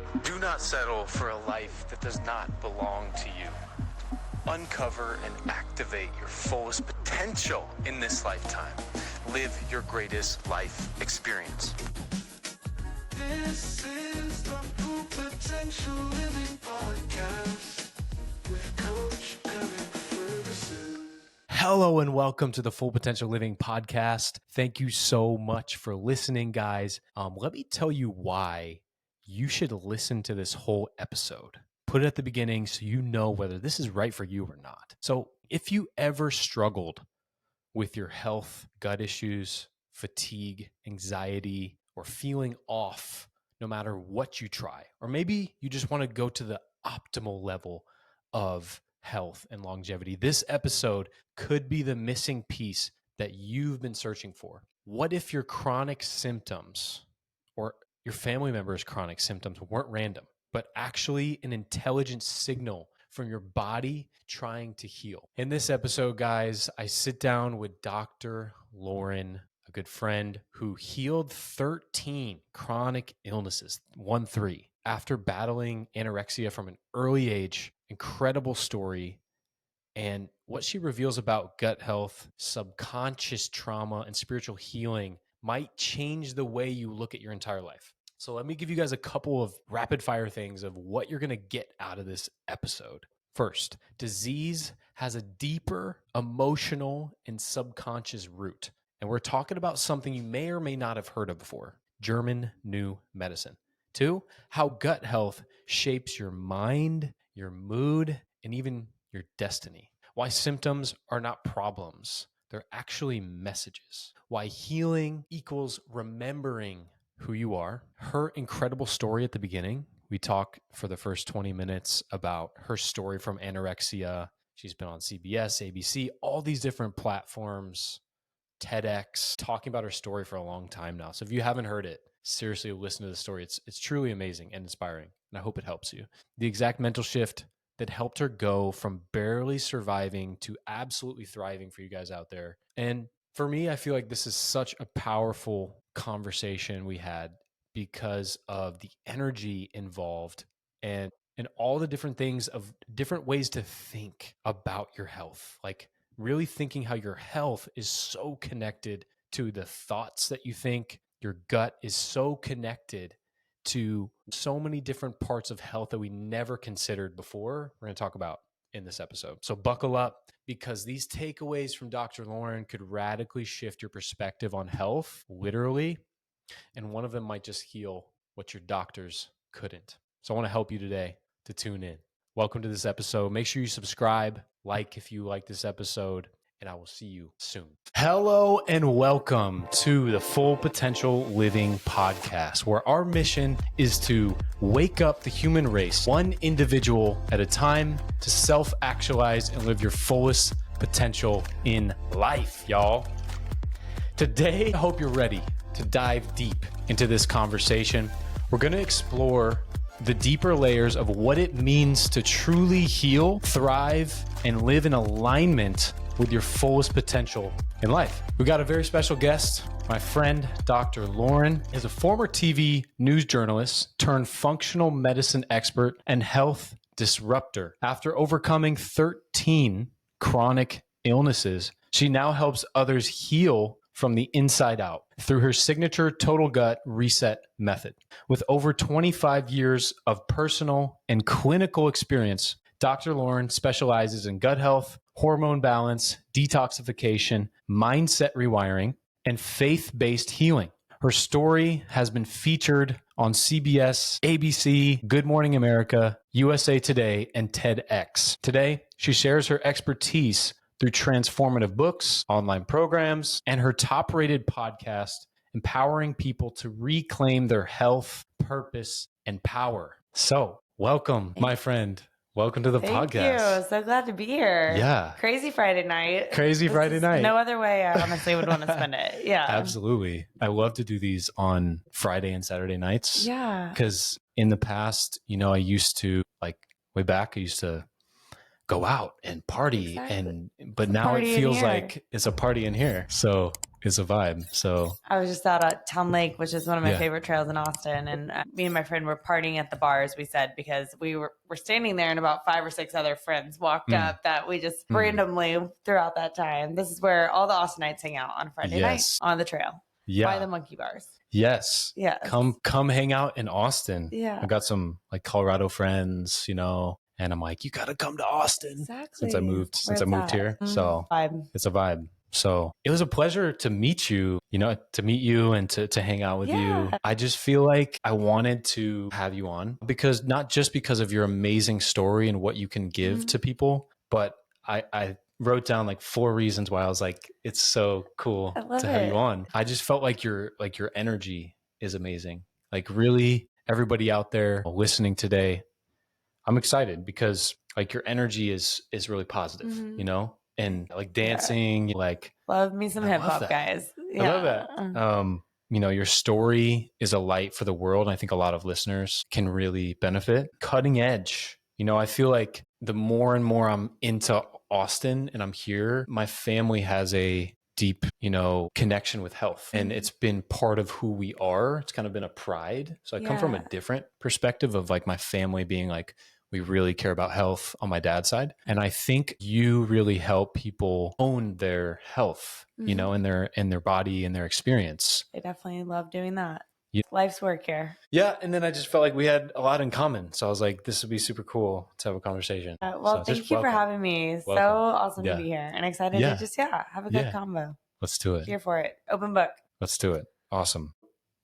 Do not settle for a life that does not belong to you. Uncover and activate your fullest potential in this lifetime. Live your greatest life experience. This is the Full Potential Living Podcast with Coach Eric Ferguson. Hello and welcome to the Full Potential Living Podcast. Thank you so much for listening, guys. Let me tell you why you should listen to this whole episode. Put it at the beginning so you know whether this is right for you or not. So if you ever struggled with your health, gut issues, fatigue, anxiety, or feeling off no matter what you try, or maybe you just want to go to the optimal level of health and longevity, this episode could be the missing piece that you've been searching for. What if your chronic symptoms or your family member's chronic symptoms weren't random, but actually an intelligent signal from your body trying to heal? In this episode, guys, I sit down with Dr. Lauryn, a good friend who healed 13 chronic illnesses, 13, after battling anorexia from an early age. Incredible story. And what she reveals about gut health, subconscious trauma, and spiritual healing might change the way you look at your entire life. So let me give you guys a couple of rapid fire things of what you're going to get out of this episode. First, disease has a deeper emotional and subconscious root. And we're talking about something you may or may not have heard of before, German New Medicine. Two, how gut health shapes your mind, your mood, and even your destiny. Why symptoms are not problems. They're actually messages. Why healing equals remembering who you are. Her incredible story at the beginning. We talk for the first 20 minutes about her story from anorexia. She's been on CBS, ABC, all these different platforms, TEDx, talking about her story for a long time now. So if you haven't heard it, seriously listen to the story. It's truly amazing and inspiring, and I hope it helps you. The exact mental shift that helped her go from barely surviving to absolutely thriving for you guys out there. And for me, I feel like this is such a powerful conversation we had because of the energy involved and all the different things of different ways to think about your health. Like really thinking how your health is so connected to the thoughts that you think. Your gut is so connected to so many different parts of health that we never considered before. We're going to talk about in this episode. So buckle up, because these takeaways from Dr. Lauryn could radically shift your perspective on health, literally. And one of them might just heal what your doctors couldn't. So I want to help you today to tune in. Welcome to this episode. Make sure you subscribe, like if you like this episode, and I will see you soon. Hello and welcome to the Full Potential Living Podcast, where our mission is to wake up the human race, one individual at a time, to self-actualize and live your fullest potential in life, y'all. Today, I hope you're ready to dive deep into this conversation. We're going to explore the deeper layers of what it means to truly heal, thrive, and live in alignment with your fullest potential in life. We got a very special guest. My friend, Dr. Lauryn, is a former TV news journalist turned functional medicine expert and health disruptor. After overcoming 13 chronic illnesses, she now helps others heal from the inside out through her signature total gut reset method. With over 25 years of personal and clinical experience, Dr. Lauryn specializes in gut health, hormone balance, detoxification, mindset rewiring, and faith-based healing. Her story has been featured on CBS, ABC, Good Morning America, USA Today, and TEDx. Today, she shares her expertise through transformative books, online programs, and her top-rated podcast, empowering people to reclaim their health, purpose, and power. So, welcome, my friend. Welcome to the podcast. Thank you. So glad to be here. Yeah. Crazy Friday night. Friday night. No other way I honestly would want to spend it. Yeah. Absolutely. I love to do these on Friday and Saturday nights. Yeah. Because in the past, I used to, like way back, I used to go out and party. Exactly. But now it feels like it's a party in here. So is a vibe. So I was just out at Town Lake, which is one of my Yeah. favorite trails in Austin. And me and my friend were partying at the bars, we said, because we're standing there and about 5 or 6 other friends walked up that we just randomly throughout that time. This is where all the Austinites hang out on Friday night on the trail by the monkey bars. Yes. Yes. Come hang out in Austin. Yeah. I got some like Colorado friends, you know, and I'm like, you got to come to Austin. Exactly. Since I moved here. So Vibe. it's a vibe. So it was a pleasure to meet you, you know, and to hang out with you. I just feel like I wanted to have you on because not just because of your amazing story and what you can give to people, but I wrote down like 4 reasons why I was like, it's so cool to have you on. I just felt like your energy is amazing. Like really everybody out there listening today, I'm excited because like your energy is really positive, you know, and like dancing, like love me some hip hop, guys. I love that. You know, your story is a light for the world. And I think a lot of listeners can really benefit. Cutting edge. You know, I feel like the more and more I'm into Austin and I'm here, my family has a deep, you know, connection with health. And it's been part of who we are. It's kind of been a pride. So I come from a different perspective of like my family being like, we really care about health on my dad's side. And I think you really help people own their health, you know, in their body and their experience. I definitely love doing that. Yeah. Life's work here. Yeah. And then I just felt like we had a lot in common. So I was like, this would be super cool to have a conversation. Well, thank you for having me. So awesome to be here and excited to just, have a good combo. Let's do it. Here for it. Open book. Let's do it. Awesome.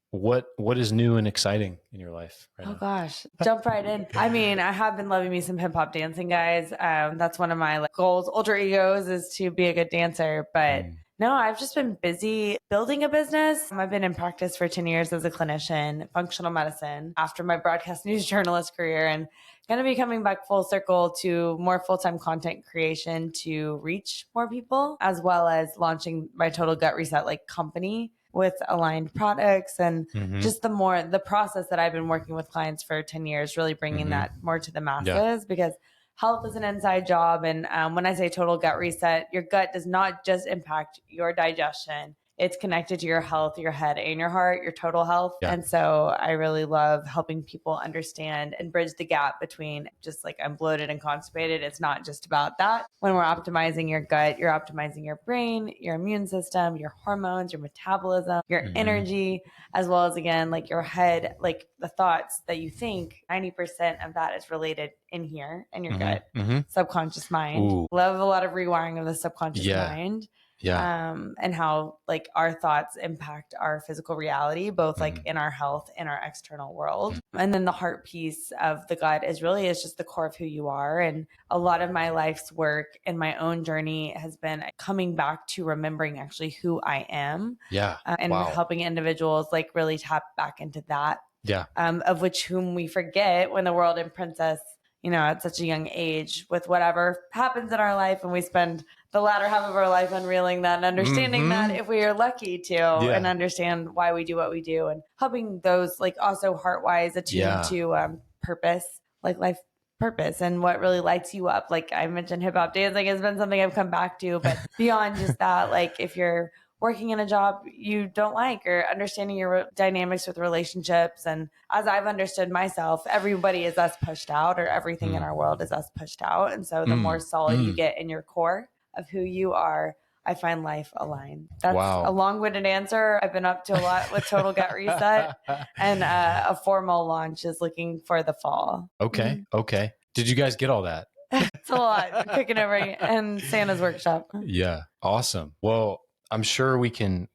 What is new and exciting in your life right now? Gosh, jump right in. I mean, I have been loving me some hip hop dancing, guys. That's one of my goals, alter egos, is to be a good dancer. But no, I've just been busy building a business. I've been in practice for 10 years as a clinician, functional medicine, after my broadcast news journalist career, and going to be coming back full circle to more full-time content creation to reach more people, as well as launching my Total Gut Reset company with aligned products and just the process that I've been working with clients for 10 years, really bringing that more to the masses because health is an inside job. And when I say total gut reset, your gut does not just impact your digestion. It's connected to your health, your head and your heart, your total health. Yeah. And so I really love helping people understand and bridge the gap between just like I'm bloated and constipated. It's not just about that. When we're optimizing your gut, you're optimizing your brain, your immune system, your hormones, your metabolism, your energy, as well as, again, like your head, like the thoughts that you think, 90% of that is related in here in your gut, subconscious mind. Ooh. Love a lot of rewiring of the subconscious mind. Yeah. And how like our thoughts impact our physical reality, both like in our health and our external world. And then the heart piece of the gut is just the core of who you are. And a lot of my life's work and my own journey has been coming back to remembering actually who I am. Yeah. And helping individuals like really tap back into that. Yeah. Of which whom we forget when the world imprints us, you know, at such a young age with whatever happens in our life. And we spend the latter half of our life unreeling that and understanding that if we are lucky to and understand why we do what we do and helping those like also heart-wise attune to purpose, like life purpose and what really lights you up. Like I mentioned, hip hop dancing has been something I've come back to, but beyond just that, like if you're working in a job you don't like or understanding your dynamics with relationships. And as I've understood myself, everybody is us pushed out or everything in our world is us pushed out. And so the more solid you get in your core of who you are, I find life aligned. That's a long-winded answer. I've been up to a lot with Total Gut Reset and a formal launch is looking for the fall. Okay. Okay. Did you guys get all that? It's a lot. Cooking over and Santa's workshop. Yeah. Awesome. Well, I'm sure we can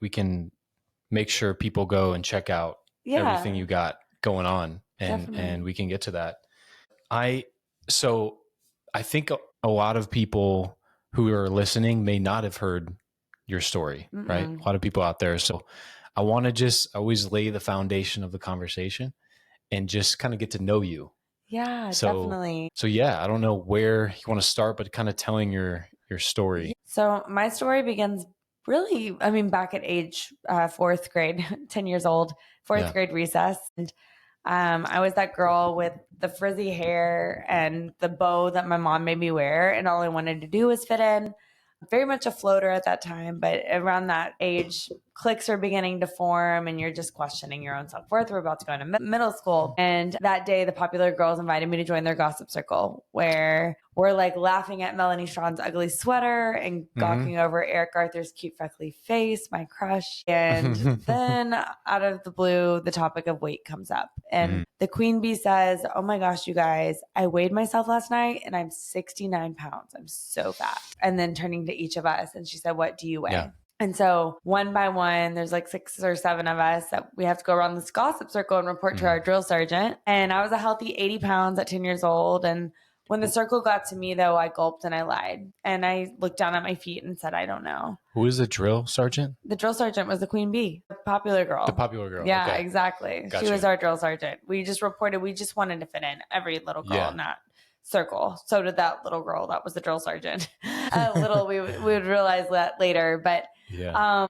make sure people go and check out everything you got going on and we can get to that. So I think a lot of people who are listening may not have heard your story, right? A lot of people out there. So I want to just always lay the foundation of the conversation and just kind of get to know you. Yeah, definitely. So yeah, I don't know where you want to start, but kind of telling your story. So my story begins really, I mean, back at age 4th grade, 10 years old, 4th grade recess. And I was that girl with the frizzy hair and the bow that my mom made me wear. And all I wanted to do was fit in. very much a floater at that time, but around that age, cliques are beginning to form and you're just questioning your own self-worth. We're about to go into middle school. And that day, the popular girls invited me to join their gossip circle where we're like laughing at Melanie Strawn's ugly sweater and gawking over Eric Arthur's cute freckly face, my crush. And then out of the blue, the topic of weight comes up. And the queen bee says, oh my gosh, you guys, I weighed myself last night and I'm 69 pounds. I'm so fat. And then turning to each of us and she said, what do you weigh? Yeah. And so one by one, there's like 6 or 7 of us that we have to go around this gossip circle and report to our drill sergeant. And I was a healthy 80 pounds at 10 years old. And when the circle got to me, though, I gulped and I lied. And I looked down at my feet and said, I don't know. Who is the drill sergeant? The drill sergeant was the queen bee, the popular girl. The popular girl. Yeah, okay. Exactly. Gotcha. She was our drill sergeant. We just reported, we just wanted to fit in, every little girl in that circle. So did that little girl. That was the drill sergeant. We would realize that later. But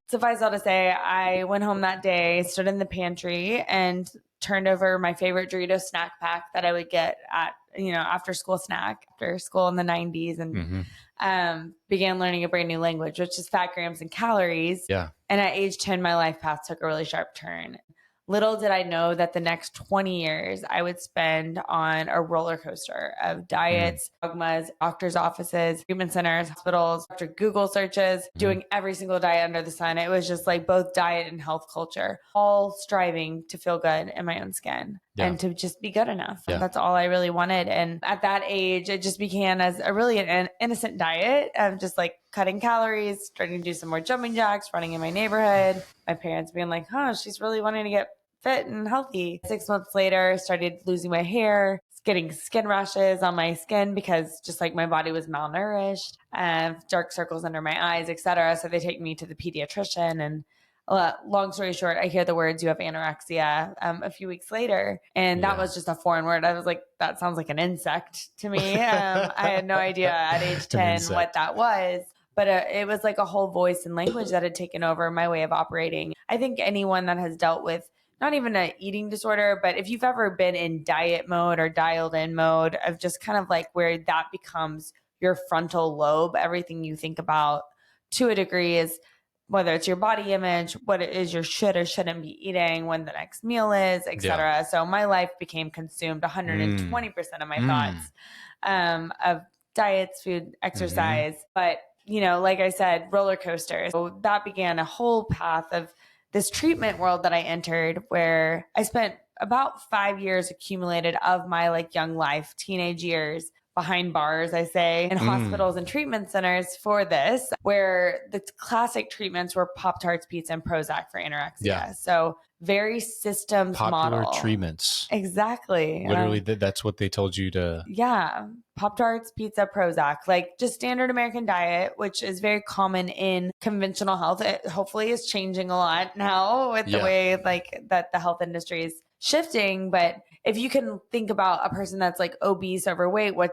suffice all to say, I went home that day, stood in the pantry and turned over my favorite Dorito snack pack that I would get at, after school snack, after school in the 90s and began learning a brand new language, which is fat grams and calories. Yeah. And at age 10, my life path took a really sharp turn. Little did I know that the next 20 years I would spend on a roller coaster of diets, dogmas, doctor's offices, treatment centers, hospitals, after Google searches, doing every single diet under the sun. It was just like both diet and health culture, all striving to feel good in my own skin and to just be good enough. Yeah. That's all I really wanted. And at that age, it just began as an innocent diet of just like cutting calories, starting to do some more jumping jacks, running in my neighborhood. My parents being like, she's really wanting to get fit and healthy. 6 months later, started losing my hair, getting skin rashes on my skin because just like my body was malnourished, dark circles under my eyes, etc. So they take me to the pediatrician and long story short, I hear the words, you have anorexia a few weeks later. And that was just a foreign word. I was like, that sounds like an insect to me. I had no idea at age 10 what that was. But it was like a whole voice and language that had taken over my way of operating. I think anyone that has dealt with not even an eating disorder, but if you've ever been in diet mode or dialed in mode of just kind of like where that becomes your frontal lobe, everything you think about to a degree is whether it's your body image, what it is you should or shouldn't be eating, when the next meal is, etc. Yeah. So my life became consumed 120% of my thoughts of diets, food, exercise. But, like I said, roller coasters. So that began a whole path of this treatment world that I entered where I spent about 5 years accumulated of my like young life, teenage years behind bars, I say, in hospitals and treatment centers for this, where the classic treatments were Pop-Tarts, pizza, and Prozac for anorexia. Yeah. So very systems popular model. Treatments. Exactly. Literally, that's what they told you to. Yeah. Pop-Tarts, pizza, Prozac, like just standard American diet, which is very common in conventional health. It hopefully is changing a lot now with the way like that the health industry is shifting. But if you can think about a person that's like obese, overweight, what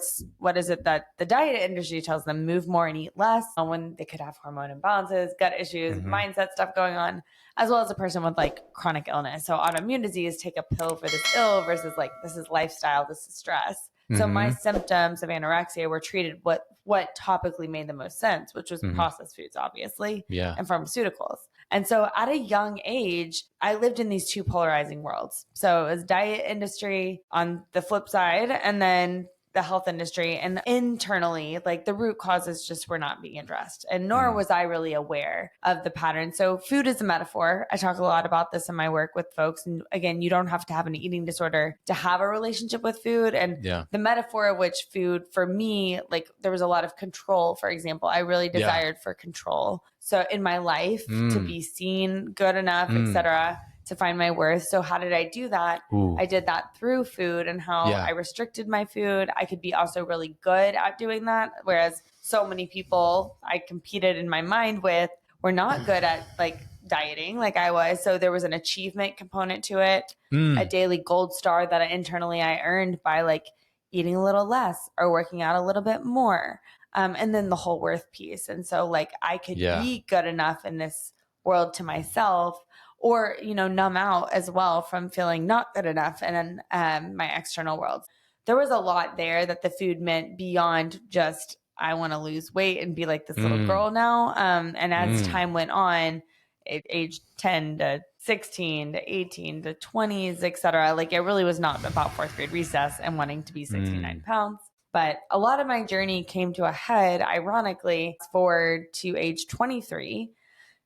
is it that the diet industry tells them? Move more and eat less, when they could have hormone imbalances, gut issues, mindset stuff going on, as well as a person with like chronic illness. So autoimmune disease, take a pill for this ill versus like, this is lifestyle, this is stress. So my symptoms of anorexia were treated what topically made the most sense, which was processed foods, obviously, and pharmaceuticals. And so at a young age, I lived in these two polarizing worlds. So it was diet industry on the flip side, and then the health industry, and internally, like the root causes just were not being addressed. And nor was I really aware of the pattern. So food is a metaphor. I talk a lot about this in my work with folks. And again, you don't have to have an eating disorder to have a relationship with food. And the metaphor of which food for me, like there was a lot of control, for example. I really desired for control. So in my life to be seen, good enough, etc., to find my worth. So how did I do that? I did that through food and how I restricted my food. I could be also really good at doing that. Whereas so many people I competed in my mind with were not good at like dieting like I was. So there was an achievement component to it, a daily gold star that internally I earned by like eating a little less or working out a little bit more. And then the whole worth piece. And so like I could be good enough in this world to myself, or, numb out as well from feeling not good enough in my external world. There was a lot there that the food meant beyond just I want to lose weight and be like this little girl now. And as time went on, age 10 to 16 to 18 to 20s, etc. Like it really was not about fourth grade recess and wanting to be 69 pounds. But a lot of my journey came to a head, ironically, forward to age 23.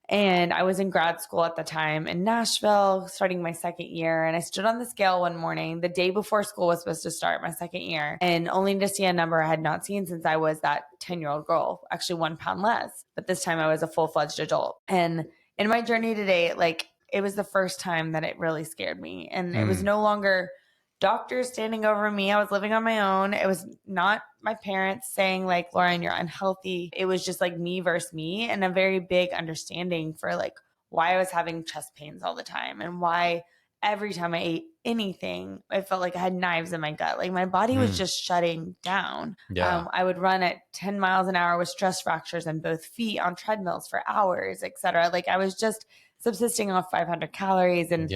And I was in grad school at the time in Nashville, starting my second year. And I stood on the scale one morning, the day before school was supposed to start, my second year, and only to see a number I had not seen since I was that 10-year-old girl, actually 1 pound less. But this time I was a full-fledged adult. And in my journey today, like it was the first time that it really scared me. And it was no longer doctors standing over me. I was living on my own. It was not my parents saying like, Lauryn, you're unhealthy. It was just like me versus me, and a very big understanding for like why I was having chest pains all the time and why every time I ate anything, I felt like I had knives in my gut. Like my body was just shutting down. Yeah. I would run at 10 miles an hour with stress fractures in both feet on treadmills for hours, etc. Like I was just subsisting off 500 calories and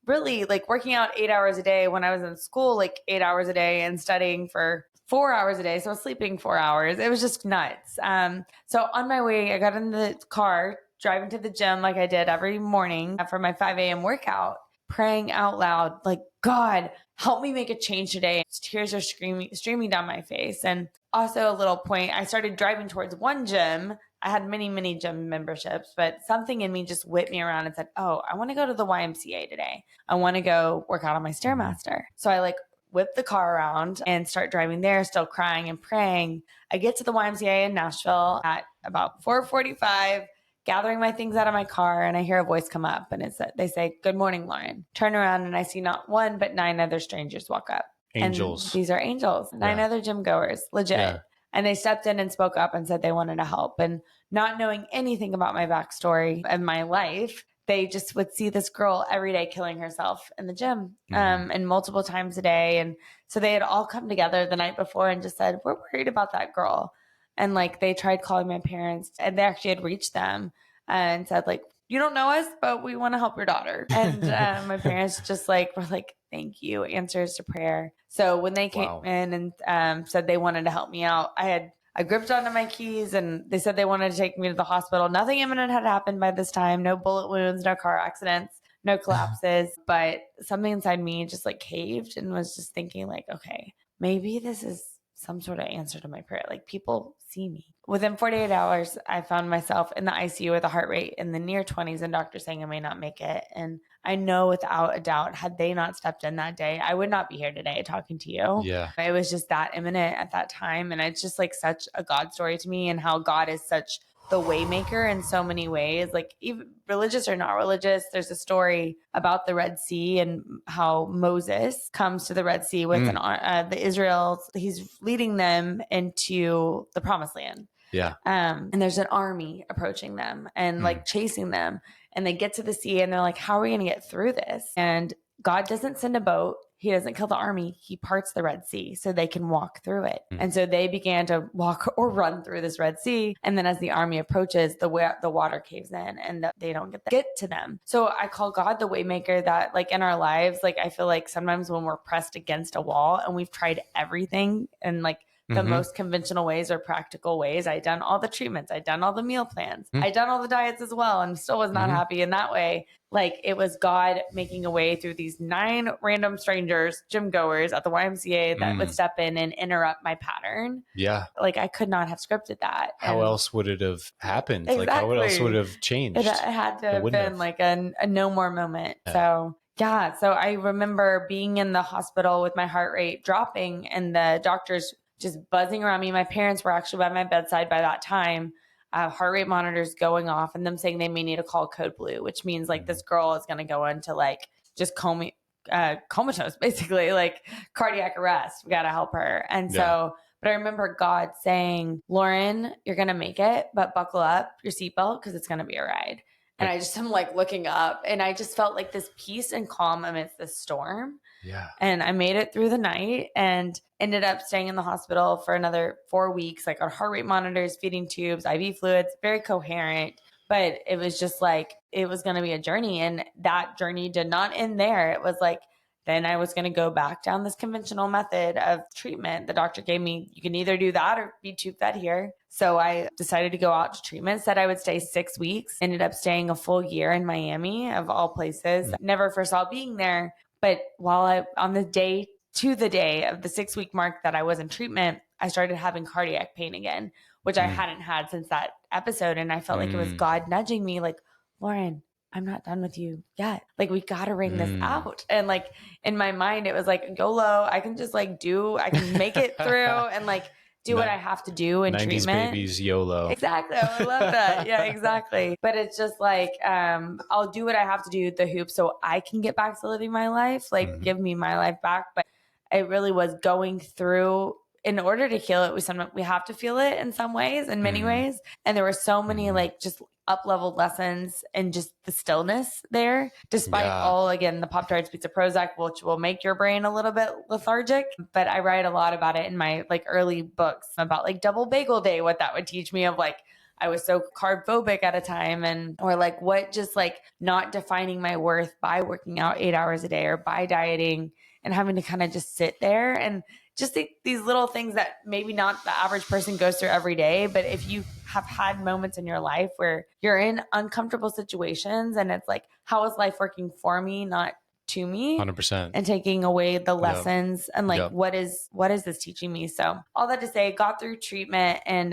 really like working out 8 hours a day when I was in school, like 8 hours a day, and studying for 4 hours a day. So I was sleeping 4 hours. It was just nuts. So on my way, I got in the car, driving to the gym like I did every morning for my 5 a.m. workout, praying out loud, like, God, help me make a change today. Tears are streaming down my face. And also a little point, I started driving towards one gym. I had many gym memberships, but something in me just whipped me around and said, oh, I want to go to the YMCA today. I want to go work out on my Stairmaster. So I like whip the car around and start driving there, still crying and praying. I get to the YMCA in Nashville at about 4:45, gathering my things out of my car, and I hear a voice come up, and they say, good morning, Lauryn. Turn around and I see not one, but 9 other strangers walk up. Angels. And these are angels, 9 other gym goers, legit. Yeah. And they stepped in and spoke up and said they wanted to help. And not knowing anything about my backstory and my life, they just would see this girl every day killing herself in the gym and multiple times a day. And so they had all come together the night before and just said, we're worried about that girl. And like they tried calling my parents, and they actually had reached them and said like, you don't know us, but we want to help your daughter. And my parents just like were like, thank you, answers to prayer. So when they came in and said they wanted to help me out, I gripped onto my keys, and they said they wanted to take me to the hospital. Nothing imminent had happened by this time. No bullet wounds, no car accidents, no collapses. But something inside me just like caved and was just thinking like, okay, maybe this is some sort of answer to my prayer. Like people see me. Within 48 hours, I found myself in the ICU with a heart rate in the near 20s and doctors saying I may not make it. And I know without a doubt, had they not stepped in that day, I would not be here today talking to you. Yeah. It was just that imminent at that time. And it's just like such a God story to me, and how God is such the way maker in so many ways, like even religious or not religious. There's a story about the Red Sea and how Moses comes to the Red Sea with the Israels. He's leading them into the promised land. Yeah. And there's an army approaching them and like chasing them, and they get to the sea and they're like, how are we going to get through this? And God doesn't send a boat. He doesn't kill the army. He parts the Red Sea so they can walk through it. And so they began to walk or run through this Red Sea. And then as the army approaches, the water caves in and they don't get to them. So I call God the waymaker, that like in our lives, like I feel like sometimes when we're pressed against a wall and we've tried everything and like the most conventional ways or practical ways. I'd done all the treatments. I'd done all the meal plans. I'd done all the diets as well, and still was not happy in that way. Like it was God making a way through these 9 random strangers, gym goers at the YMCA that would step in and interrupt my pattern. Yeah. Like I could not have scripted that. How else would it have happened? Exactly. Like how else would it have changed? It had to have been like a no more moment. Yeah. So yeah. So I remember being in the hospital with my heart rate dropping and the doctors just buzzing around me. My parents were actually by my bedside by that time, heart rate monitors going off and them saying they may need to call code blue, which means like this girl is going to go into like just comatose, basically like cardiac arrest. We got to help her. And so, but I remember God saying, Lauryn, you're going to make it, but buckle up your seatbelt because it's going to be a ride. And I just am like looking up and I just felt like this peace and calm amidst this storm. Yeah. And I made it through the night and ended up staying in the hospital for another 4 weeks, like on heart rate monitors, feeding tubes, IV fluids, very coherent. But it was just like, it was going to be a journey. And that journey did not end there. It was like then I was going to go back down this conventional method of treatment. The doctor gave me, you can either do that or be tube fed here. So I decided to go out to treatment, said I would stay 6 weeks, ended up staying a full year in Miami of all places. Never foresaw being there. But on the day of the 6-week mark that I was in treatment, I started having cardiac pain again, which I hadn't had since that episode. And I felt like it was God nudging me like, Lauryn, I'm not done with you yet. Like, we got to ring this out. And like, in my mind, it was like, YOLO, I can just like I can make it through and like do what I have to do in 90s treatment. Babies, YOLO. Exactly. I love that. Yeah, exactly. But it's just like, I'll do what I have to do at the hoop so I can get back to living my life, like give me my life back. But it really was going through, in order to heal it, we have to feel it in some ways, in many ways. And there were so many like just up-leveled lessons and just the stillness there, despite all, again, the Pop-Tarts, pizza, Prozac, which will make your brain a little bit lethargic. But I write a lot about it in my like early books about like double bagel day, what that would teach me of like, I was so carb phobic at a time, or like what, just like not defining my worth by working out 8 hours a day or by dieting, and having to kind of just sit there and just these little things that maybe not the average person goes through every day. But if you have had moments in your life where you're in uncomfortable situations and it's like, how is life working for me, not to me? 100%. And taking away the lessons and like, what is this teaching me? So all that to say, got through treatment and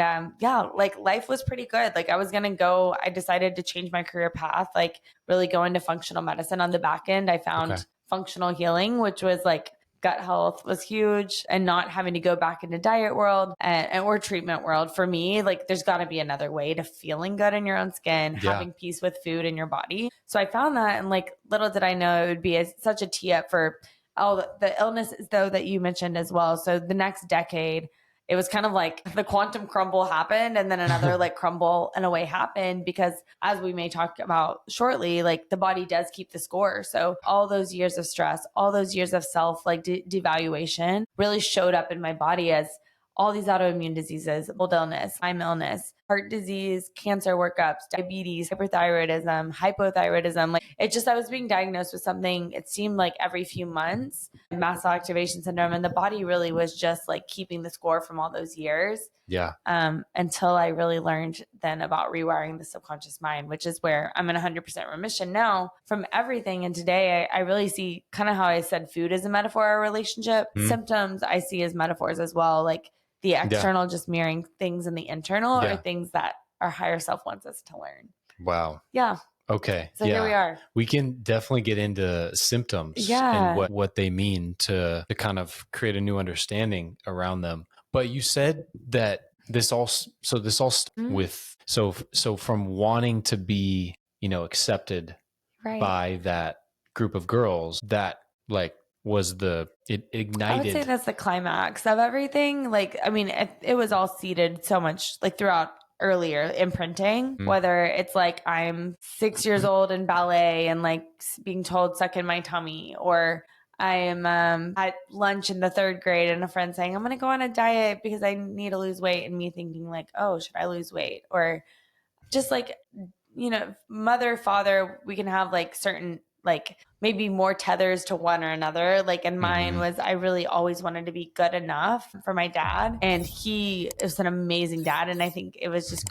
like life was pretty good. Like I decided to change my career path, like really go into functional medicine on the back end. I found functional healing, which was like gut health was huge, and not having to go back into diet world or treatment world. For me, like there's got to be another way to feeling good in your own skin, having peace with food in your body. So I found that, and like little did I know it would be such a tee up for all the illnesses though that you mentioned as well. So the next decade, it was kind of like the quantum crumble happened, and then another like crumble in a way happened, because as we may talk about shortly, like the body does keep the score. So all those years of stress, all those years of self like devaluation really showed up in my body as all these autoimmune diseases, old illness, Lyme illness, heart disease, cancer workups, diabetes, hyperthyroidism, hypothyroidism. Like I was being diagnosed with something, it seemed like every few months, mast cell activation syndrome. And the body really was just like keeping the score from all those years. Yeah. Until I really learned then about rewiring the subconscious mind, which is where I'm in 100% remission now from everything. And today I really see kind of how I said food is a metaphor or relationship. Symptoms I see as metaphors as well. Like the external just mirroring things in the internal or things that our higher self wants us to learn. Wow. Yeah. Okay. So here we are. We can definitely get into symptoms and what they mean to kind of create a new understanding around them. But you said that this all with, so from wanting to be, accepted by that group of girls, that like it ignited. I would say that's the climax of everything. Like, I mean, it was all seeded so much like throughout earlier imprinting, whether it's like I'm 6 years old in ballet and like being told suck in my tummy, or I am at lunch in the 3rd grade and a friend saying, I'm going to go on a diet because I need to lose weight. And me thinking like, oh, should I lose weight? Or just like, mother, father, we can have like certain, like maybe more tethers to one or another. Like, and mine was, I really always wanted to be good enough for my dad. And he is an amazing dad. And I think it was just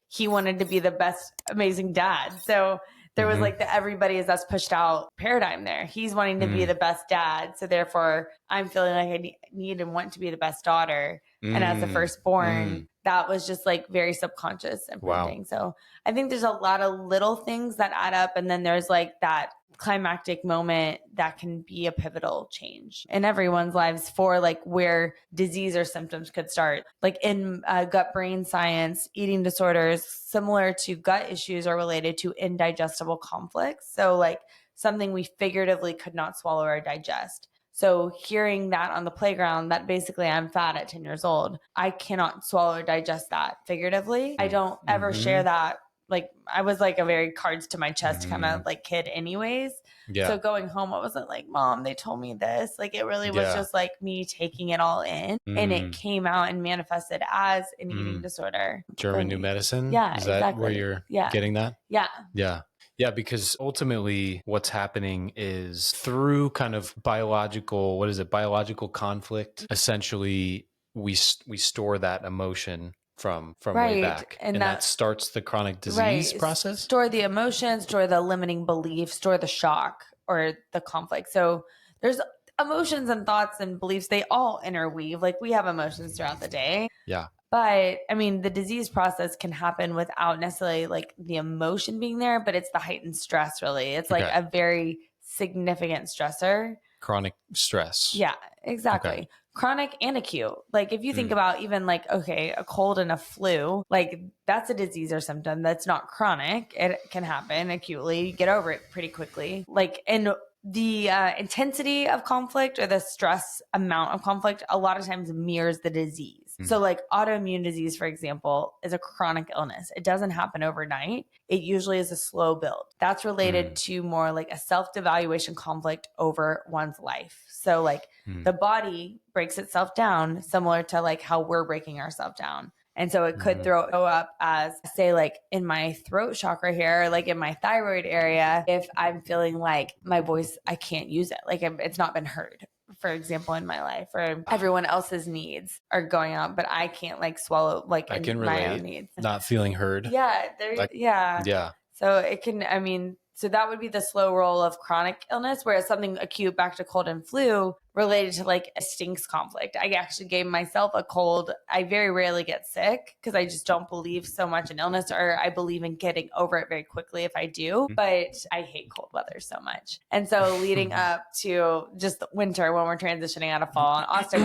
he wanted to be the best, amazing dad. So there was like the everybody is us pushed out paradigm there. He's wanting to be the best dad. So therefore I'm feeling like I need and want to be the best daughter. And as the firstborn, that was just like very subconscious imprinting. Wow. So I think there's a lot of little things that add up. And then there's like that climactic moment that can be a pivotal change in everyone's lives for like where disease or symptoms could start. Like in gut brain science, eating disorders similar to gut issues are related to indigestible conflicts. So like something we figuratively could not swallow or digest. So hearing that on the playground, that basically I'm fat at 10 years old, I cannot swallow or digest that figuratively. I don't ever share that. Like I was like a very cards to my chest kind of like kid anyways. Yeah. So going home, I wasn't like, Mom, they told me this. Like it really was just like me taking it all in, and it came out and manifested as an eating disorder. German New Medicine? Yeah. Is that where you're getting that? Yeah. Yeah. Yeah, because ultimately what's happening is through kind of biological, biological conflict, essentially we store that emotion from way Right. back. And And that starts the chronic disease right. process. Store the emotions, store the limiting beliefs, store the shock or the conflict. So there's emotions and thoughts and beliefs, they all interweave. Like we have emotions throughout the day. Yeah. But I mean, the disease process can happen without necessarily like the emotion being there, but it's the heightened stress, really. It's like Okay. a very significant stressor. Chronic stress. Yeah, exactly. Okay. Chronic and acute. Like if you think about even like, okay, a cold and a flu, like that's a disease or symptom that's not chronic. It can happen acutely. You get over it pretty quickly. Like, and the intensity of conflict or the stress amount of conflict a lot of times mirrors the disease. So like autoimmune disease, for example, is a chronic illness. It doesn't happen overnight. It usually is a slow build. That's related to more like a self-devaluation conflict over one's life. So like the body breaks itself down similar to like how we're breaking ourselves down. And so it could throw up as, say, like in my throat chakra here, like in my thyroid area, if I'm feeling like my voice, I can't use it, like it's not been heard, for example, in my life, or everyone else's needs are going on, but I can't like swallow like I can my own relate. needs. Not feeling heard. Yeah. Yeah. Yeah. So it can, I mean, so that would be the slow roll of chronic illness, whereas something acute back to cold and flu related to like a stinks conflict. I actually gave myself a cold. I very rarely get sick because I just don't believe so much in illness, or I believe in getting over it very quickly if I do. But I hate cold weather so much. And so leading up to just winter when we're transitioning out of fall in Austin,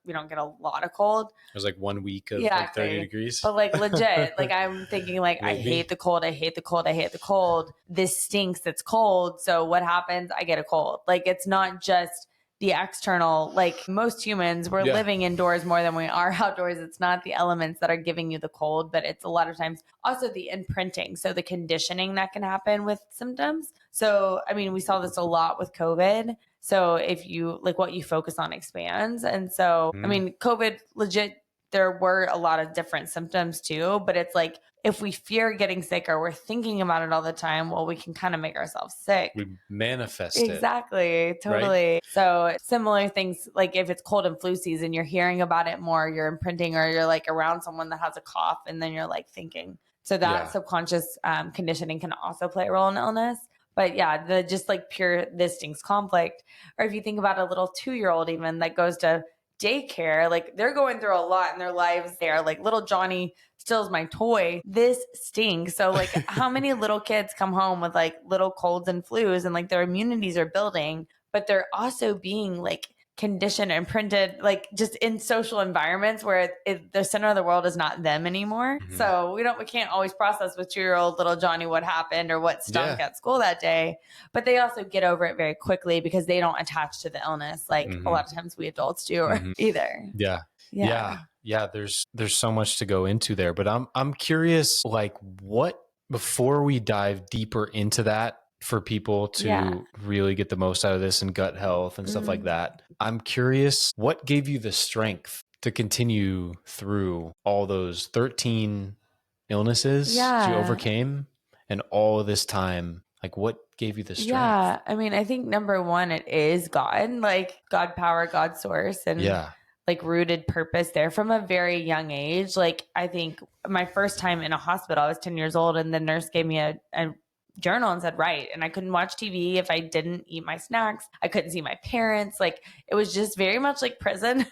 we don't get a lot of cold. It was like 1 week of like 30 degrees. But like legit, like I'm thinking like, I hate the cold. I hate the cold. I hate the cold. This stinks. It's cold. So what happens? I get a cold. Like it's not just the external, like most humans, we're living indoors more than we are outdoors. It's not the elements that are giving you the cold, but it's a lot of times also the imprinting. So the conditioning that can happen with symptoms. So, I mean, we saw this a lot with COVID. So if you like what you focus on expands. And so, I mean, COVID legit, there were a lot of different symptoms too, but it's like, if we fear getting sick or we're thinking about it all the time, well, we can kind of make ourselves sick. We manifest it. Exactly. Totally. Right? So similar things, like if it's cold and flu season, you're hearing about it more, you're imprinting, or you're like around someone that has a cough and then you're like thinking. So that subconscious conditioning can also play a role in illness. But yeah, the just like pure this stinks conflict. Or if you think about a little 2-year-old even that goes to daycare, like they're going through a lot in their lives there. Like little Johnny steals my toy. This stinks. So like how many little kids come home with like little colds and flus and like their immunities are building, but they're also being like conditioned and imprinted like just in social environments where the center of the world is not them anymore. So we can't always process with 2-year-old little Johnny what happened or what stunk at school that day, but they also get over it very quickly because they don't attach to the illness like a lot of times we adults do either. Yeah, there's so much to go into there, but I'm curious, like what, before we dive deeper into that, for people to really get the most out of this and gut health and stuff like that, I'm curious, what gave you the strength to continue through all those 13 illnesses you overcame and all of this time? Like what gave you the strength? Yeah, I mean, I think number one, it is God, like God power, God source, and like rooted purpose there from a very young age. Like I think my first time in a hospital, I was 10 years old, and the nurse gave me a journal and said, write. And I couldn't watch TV if I didn't eat my snacks. I couldn't see my parents. Like it was just very much like prison.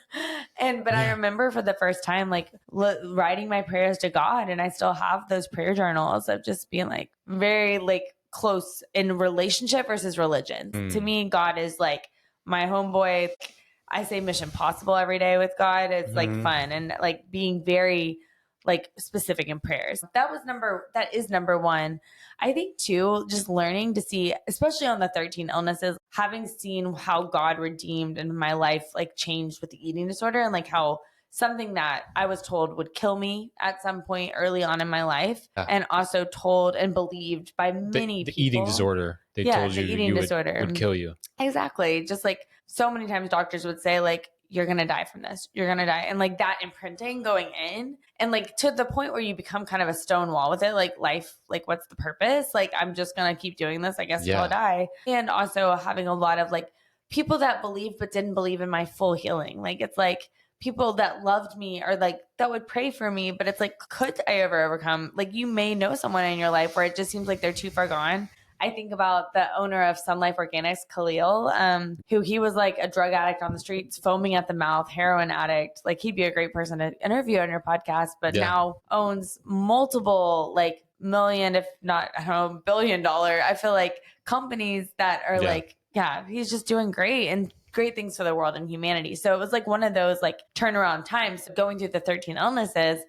But I remember for the first time, like writing my prayers to God. And I still have those prayer journals of just being like very like close in relationship versus religion. To me, God is like my homeboy. I say mission possible every day with God. It's like fun and like being very like specific in prayers. That is number one. I think too, just learning to see, especially on the 13 illnesses, having seen how God redeemed in my life, like changed with the eating disorder, and like how something that I was told would kill me at some point early on in my life, and also told and believed by many people. The eating disorder. They told you the eating disorder would kill you. Exactly. Just like so many times doctors would say like, you're going to die from this. You're going to die. And like that imprinting going in and like to the point where you become kind of a stone wall with it, like life, like what's the purpose? Like, I'm just going to keep doing this, I guess, till I die. And also having a lot of like people that believe, but didn't believe in my full healing. Like, it's like people that loved me or like that would pray for me, but it's like, could I ever overcome? Like, you may know someone in your life where it just seems like they're too far gone. I think about the owner of Sun Life Organics, Khalil, who he was like a drug addict on the streets, foaming at the mouth, heroin addict. Like, he'd be a great person to interview on your podcast, but now owns multiple like million, if not, I don't know, $1 billion, I feel like, companies that are like, he's just doing great and great things for the world and humanity. So it was like one of those like turnaround times. Going through the 13 illnesses,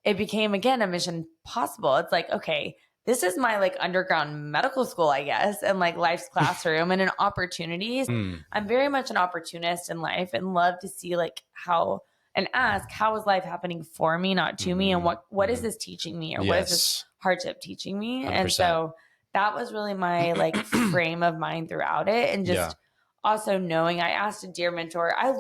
it became again a mission possible. It's like, okay, this is my like underground medical school, I guess, and like life's classroom and an opportunity. I'm very much an opportunist in life and love to see like how and ask, how is life happening for me, not to me? And what is this teaching me? Or what is this hardship teaching me? 100%. And so that was really my like frame of mind throughout it. And just also knowing, I asked a dear mentor, I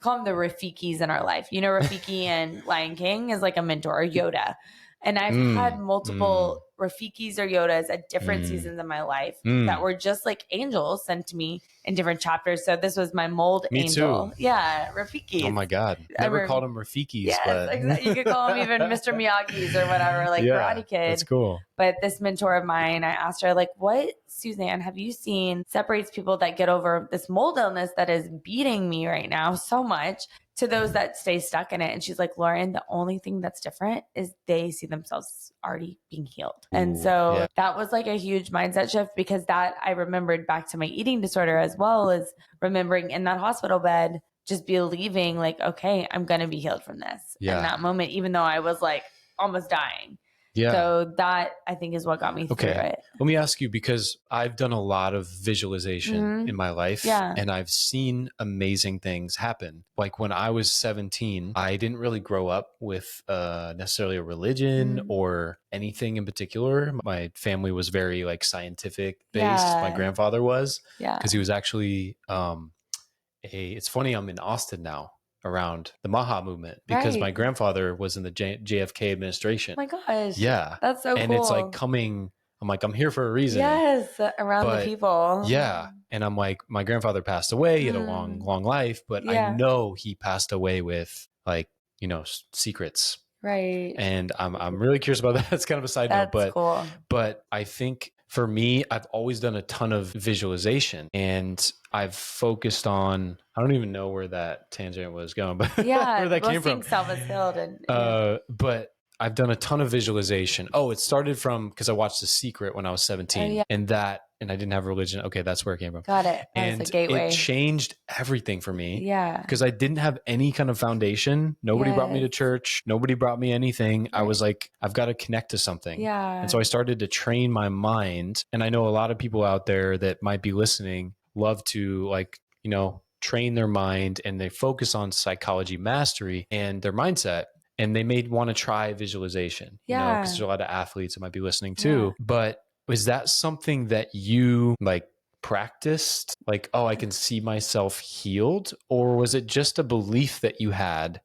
call them the Rafikis in our life. You know, Rafiki and Lion King is like a mentor, Yoda. And I've had multiple Rafikis or Yodas at different seasons of my life that were just like angels sent to me in different chapters. So this was my mold angel. Too. Yeah, Rafikis. Oh my God. Never called them Rafikis. Yes, but exactly. You could call them even Mr. Miyagi's or whatever, like Karate Kid. That's cool. But this mentor of mine, I asked her, like, what, Suzanne, have you seen separates people that get over this mold illness that is beating me right now so much to those that stay stuck in it? And she's like, Lauryn, the only thing that's different is they see themselves already being healed. And so that was like a huge mindset shift, because that I remembered back to my eating disorder, as well as remembering in that hospital bed, just believing like, okay, I'm going to be healed from this in that moment, even though I was like almost dying. Yeah. So that I think is what got me through it. Let me ask you, because I've done a lot of visualization in my life and I've seen amazing things happen. Like when I was 17, I didn't really grow up with necessarily a religion or anything in particular. My family was very like scientific based. My grandfather was, because he was actually it's funny, I'm in Austin now around the Maha movement, because my grandfather was in the JFK administration. Oh my gosh. Yeah. That's so cool. And it's like coming, I'm like, I'm here for a reason. Yes. Around the people. Yeah. And I'm like, my grandfather passed away. He had a long, long life, but I know he passed away with like, you know, secrets. Right. And I'm really curious about that. It's kind of a side note, but I think for me, I've always done a ton of visualization, and I've focused on, I don't even know where that tangent was going, but where that came from. Self is healed. But I've done a ton of visualization. Oh, it started from, because I watched The Secret when I was 17 and I didn't have religion. Okay. That's where it came from. Got it. And the gateway. It changed everything for me. Yeah. Because I didn't have any kind of foundation. Nobody brought me to church. Nobody brought me anything. Right. I was like, I've got to connect to something. Yeah. And so I started to train my mind. And I know a lot of people out there that might be listening love to, like, you know, train their mind, and they focus on psychology mastery and their mindset. And they may want to try visualization, you know, because there's a lot of athletes that might be listening too. But was that something that you like practiced? Like, oh, I can see myself healed? Or was it just a belief that you had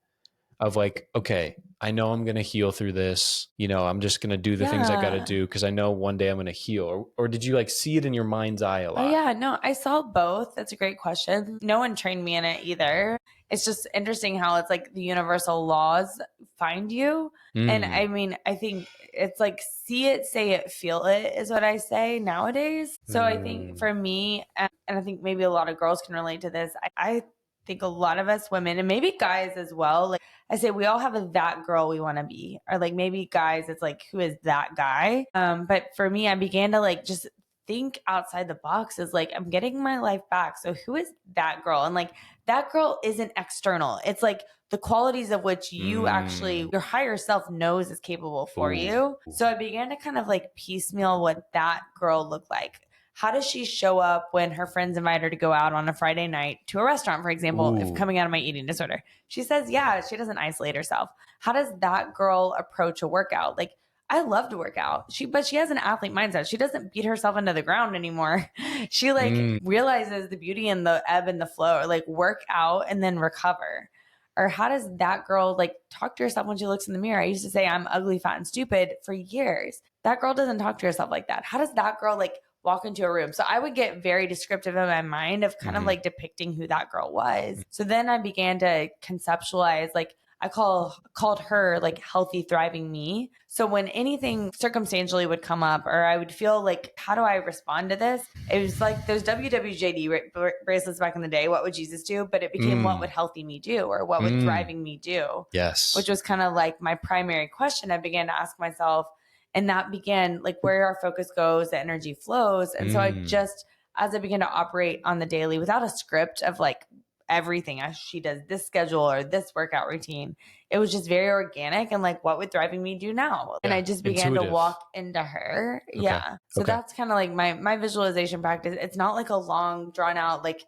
of like, okay, I know I'm going to heal through this. You know, I'm just going to do the things I got to do because I know one day I'm going to heal. Or did you like see it in your mind's eye a lot? Oh, yeah, no, I saw both. That's a great question. No one trained me in it either. It's just interesting how it's like the universal laws find you. And I mean, I think it's like, see it, say it, feel it is what I say nowadays. So I think for me, and I think maybe a lot of girls can relate to this, I think a lot of us women, and maybe guys as well, like I say, we all have a that girl we want to be, or like maybe guys, it's like, who is that guy? But for me, I began to like just think outside the box, is like, I'm getting my life back. So who is that girl? And like, that girl isn't external. It's like the qualities of which you actually, your higher self knows is capable for you. So I began to kind of like piecemeal what that girl looked like. How does she show up when her friends invite her to go out on a Friday night to a restaurant, for example, if coming out of my eating disorder? She says, she doesn't isolate herself. How does that girl approach a workout? Like, I love to work out. But she has an athlete mindset. She doesn't beat herself into the ground anymore. She like realizes the beauty in the ebb and the flow, or like work out and then recover. Or how does that girl like talk to herself when she looks in the mirror? I used to say I'm ugly, fat, and stupid for years. That girl doesn't talk to herself like that. How does that girl like walk into a room? So I would get very descriptive in my mind of kind of like depicting who that girl was. So then I began to conceptualize, like I called her like healthy, thriving me. So when anything circumstantially would come up, or I would feel like, how do I respond to this? It was like those WWJD bracelets back in the day. What would Jesus do? But it became what would healthy me do, or what would thriving me do? Yes. Which was kind of like my primary question I began to ask myself. And that began like where our focus goes, the energy flows. And so I just, as I began to operate on the daily without a script of like everything as she does this schedule or this workout routine, it was just very organic and like, what would thriving me do now? And I just began to walk into her. Okay. Yeah. So that's kind of like my visualization practice. It's not like a long drawn out, like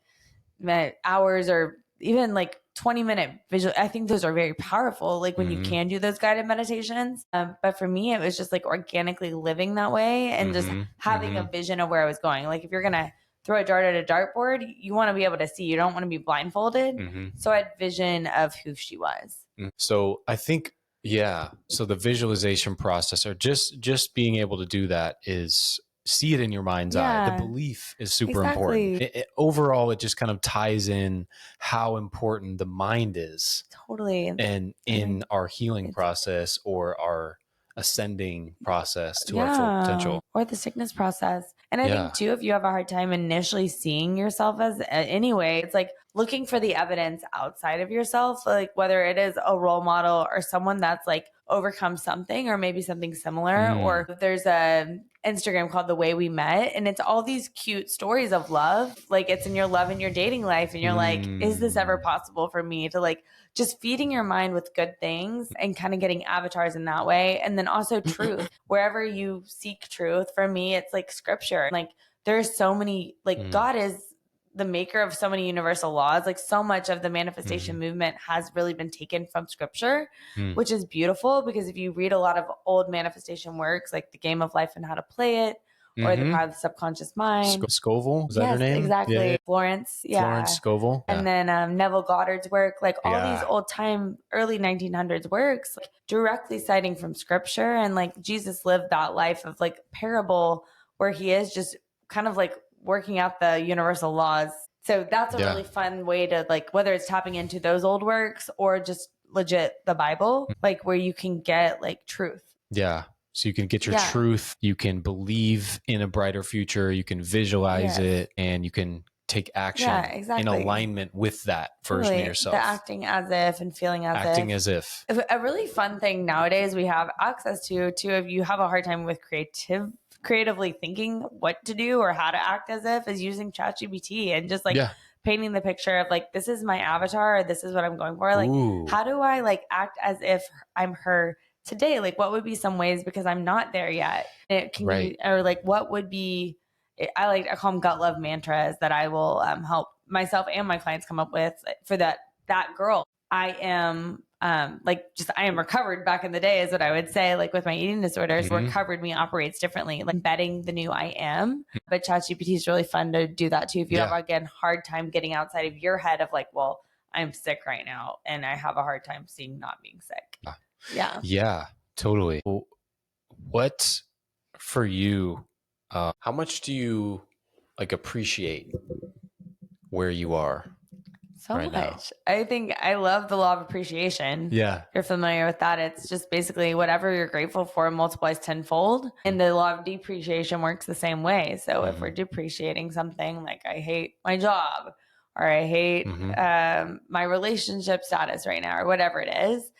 hours or even like 20-minute visual. I think those are very powerful, like when you can do those guided meditations. But for me, it was just like organically living that way and just having a vision of where I was going. Like if you're going to throw a dart at a dartboard, you want to be able to see. You don't want to be blindfolded. So I had vision of who she was. So I think, so the visualization process, or just being able to do that, is see it in your mind's eye. The belief is super important. Overall, it just kind of ties in how important the mind is. Totally. And in our healing process, or our ascending process to our full potential, or the sickness process. And I think too, if you have a hard time initially seeing yourself as anyway, it's like looking for the evidence outside of yourself, like whether it is a role model or someone that's like overcome something or maybe something similar, or there's a Instagram called The Way We Met, and it's all these cute stories of love. Like it's in your love and your dating life, and you're like, is this ever possible for me to like just feeding your mind with good things and kind of getting avatars in that way. And then also truth, wherever you seek truth. For me, it's like scripture. Like there's so many, like God is the maker of so many universal laws. Like so much of the manifestation movement has really been taken from scripture, which is beautiful, because if you read a lot of old manifestation works, like The Game of Life and How to Play It, or The Power of the Subconscious Mind. Scoville, is that her name? Exactly. Yeah. Florence. Florence Scoville. And then Neville Goddard's work, like all these old time, early 1900s works, like directly citing from scripture. And like Jesus lived that life of like parable, where he is just kind of like working out the universal laws. So that's a really fun way to like, whether it's tapping into those old works or just legit the Bible, like where you can get like truth. Yeah. So you can get your truth, you can believe in a brighter future, you can visualize it, and you can take action in alignment with that version of yourself. The acting as if and feeling as if. Acting as if. A really fun thing nowadays we have access to, if you have a hard time with creatively thinking what to do or how to act as if, is using ChatGPT and just like painting the picture of like, this is my avatar, or this is what I'm going for. Like, how do I like act as if I'm her today? Like what would be some ways, because I'm not there yet. It can be, or like what would be, I call them gut love mantras that I will help myself and my clients come up with for that girl. I am I am recovered back in the day is what I would say, like with my eating disorders. Recovered me operates differently, like embedding the new I am. But ChatGPT is really fun to do that too. If you have, again, hard time getting outside of your head of like, well, I'm sick right now and I have a hard time seeing not being sick. Yeah, totally. What for you, how much do you like appreciate where you are? So much. Now. I think I love the law of appreciation. Yeah. You're familiar with that. It's just basically whatever you're grateful for multiplies tenfold. And the law of depreciation works the same way. So if we're depreciating something, like I hate my job, or I hate my relationship status right now, or whatever it is,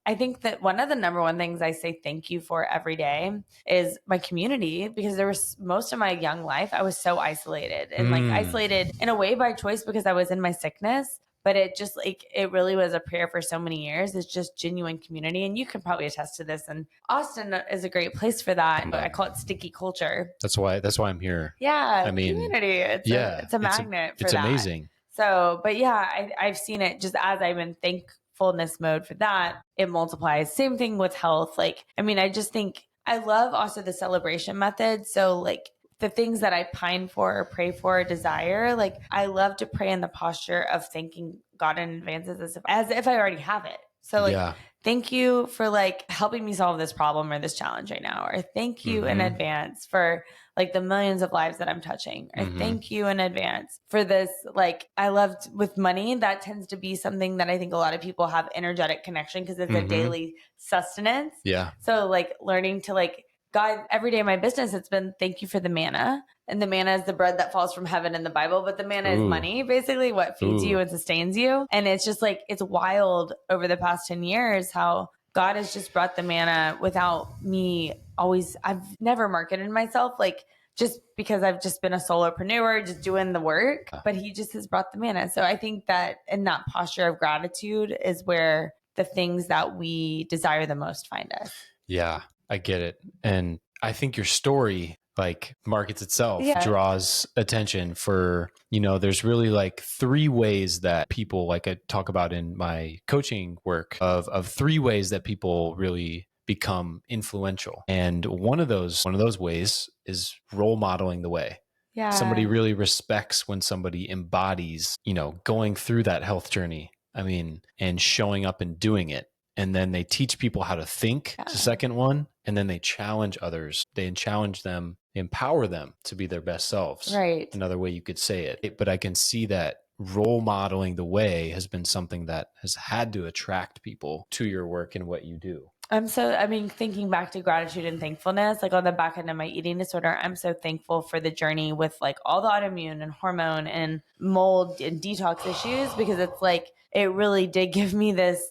I think that one of the number one things I say thank you for every day is my community, because there was most of my young life, I was so isolated and like isolated in a way by choice because I was in my sickness. But it just like, it really was a prayer for so many years. It's just genuine community. And you can probably attest to this. And Austin is a great place for that. But I call it sticky culture. That's why I'm here. Yeah. I mean, community. It's a magnet for that. It's amazing. So, but yeah, I've seen it just as I've been thankfulness mode for that, it multiplies. Same thing with health. Like, I mean, I just think I love also the celebration method. So like the things that I pine for or pray for or desire, like I love to pray in the posture of thanking God in advance as if I already have it. So like, Yeah. thank you for like helping me solve this problem or this challenge right now. Or thank you in advance for like the millions of lives that I'm touching. Or thank you in advance for this. Like I loved with money, that tends to be something that I think a lot of people have energetic connection because it's a daily sustenance. Yeah. So like learning to like, God, every day in my business, it's been thank you for the manna. And the manna is the bread that falls from heaven in the Bible, but the manna is money, basically what feeds you and sustains you. And it's just like, it's wild over the past 10 years how God has just brought the manna without me always, I've never marketed myself like just because I've just been a solopreneur, just doing the work, but he just has brought the manna. So I think that in that posture of gratitude is where the things that we desire the most find us. Yeah, I get it. And I think your story like markets itself draws attention for, there's really like 3 ways that people, like I talk about in my coaching work of 3 ways that people really become influential. And one of those ways is role modeling the way. Yeah. Somebody really respects when somebody embodies, going through that health journey. I mean, and showing up and doing it. And then they teach people how to think, the second one. And then they challenge others. They challenge them, empower them to be their best selves. Right. Another way you could say it. But I can see that role modeling the way has been something that has had to attract people to your work and what you do. Thinking back to gratitude and thankfulness, like on the back end of my eating disorder, I'm so thankful for the journey with like all the autoimmune and hormone and mold and detox issues, because it's like, it really did give me this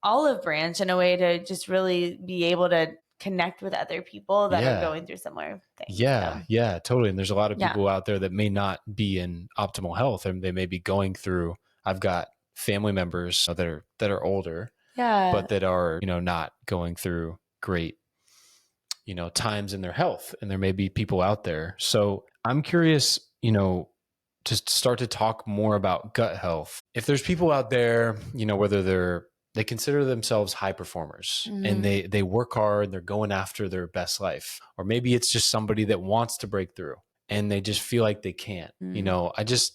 olive branch in a way to just really be able to connect with other people that are going through similar things. Yeah, totally. And there's a lot of people out there that may not be in optimal health, and they may be going through, I've got family members that are older, but that are, not going through great, times in their health. And there may be people out there. So I'm curious, to start to talk more about gut health. If there's people out there, whether they consider themselves high performers and they work hard, they're going after their best life, or maybe it's just somebody that wants to break through and they just feel like they can't,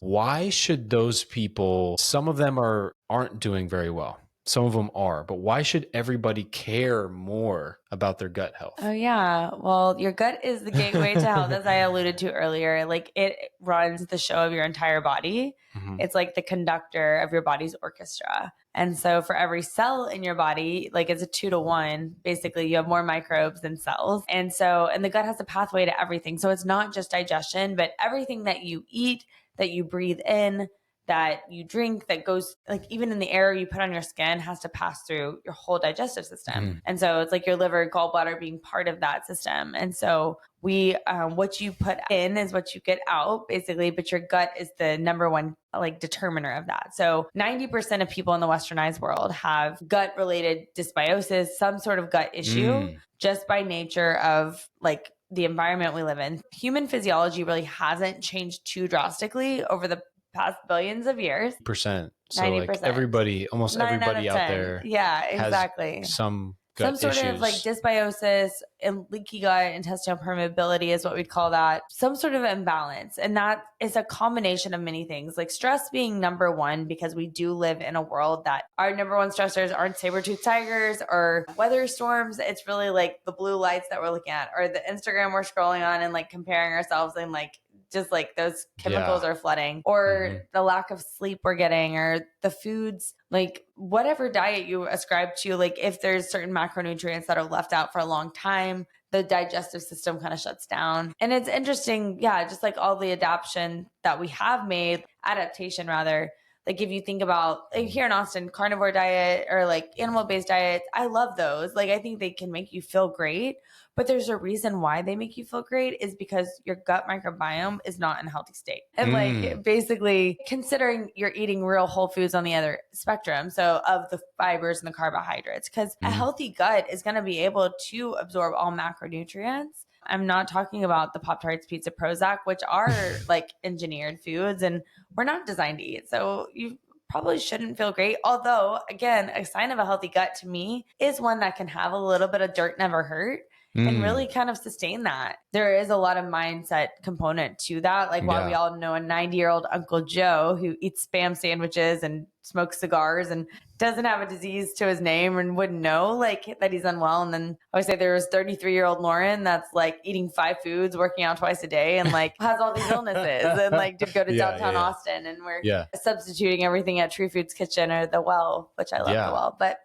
why should those people, some of them aren't doing very well. Some of them are, but why should everybody care more about their gut health? Oh yeah. Well, your gut is the gateway to health, as I alluded to earlier. Like it runs the show of your entire body. It's like the conductor of your body's orchestra. And so for every cell in your body, like it's a 2-to-1, basically you have more microbes than cells. And the gut has a pathway to everything. So it's not just digestion, but everything that you eat, that you breathe in, that you drink, that goes like even in the air you put on your skin has to pass through your whole digestive system. And so it's like your liver, gallbladder being part of that system. And so what you put in is what you get out basically, but your gut is the number one like determiner of that. So 90% of people in the westernized world have gut related dysbiosis, some sort of gut issue just by nature of like the environment we live in. Human physiology really hasn't changed too drastically over the past billions of years. %. So 90%. like everybody, almost everybody out there. Yeah, exactly. Has some gut sort issues. Of like dysbiosis and leaky gut, intestinal permeability is what we'd call that. Some sort of imbalance. And that is a combination of many things, like stress being number one, because we do live in a world that our number one stressors aren't saber-toothed tigers or weather storms. It's really like the blue lights that we're looking at or the Instagram we're scrolling on and like comparing ourselves and like just like those chemicals are flooding, or the lack of sleep we're getting, or the foods, like whatever diet you ascribe to, like if there's certain macronutrients that are left out for a long time, the digestive system kind of shuts down. And it's interesting, just like all the adaptation that we have made, adaptation rather, like if you think about like here in Austin, carnivore diet or like animal-based diets, I love those. Like I think they can make you feel great, but there's a reason why they make you feel great is because your gut microbiome is not in a healthy state. And like basically considering you're eating real whole foods on the other spectrum. So of the fibers and the carbohydrates, because a healthy gut is going to be able to absorb all macronutrients. I'm not talking about the Pop-Tarts, pizza, Prozac, which are like engineered foods and we're not designed to eat. So you probably shouldn't feel great. Although, again, a sign of a healthy gut to me is one that can have a little bit of dirt never hurt. and really kind of sustain that. There is a lot of mindset component to that. Like while we all know a 90-year-old Uncle Joe who eats Spam sandwiches and smokes cigars and doesn't have a disease to his name and wouldn't know like that he's unwell. And then I would say there was 33-year-old Lauryn that's like eating 5 foods, working out twice a day, and like has all these illnesses and like did go to downtown Austin, and we're substituting everything at True Foods Kitchen or the Well, which I love the Well. But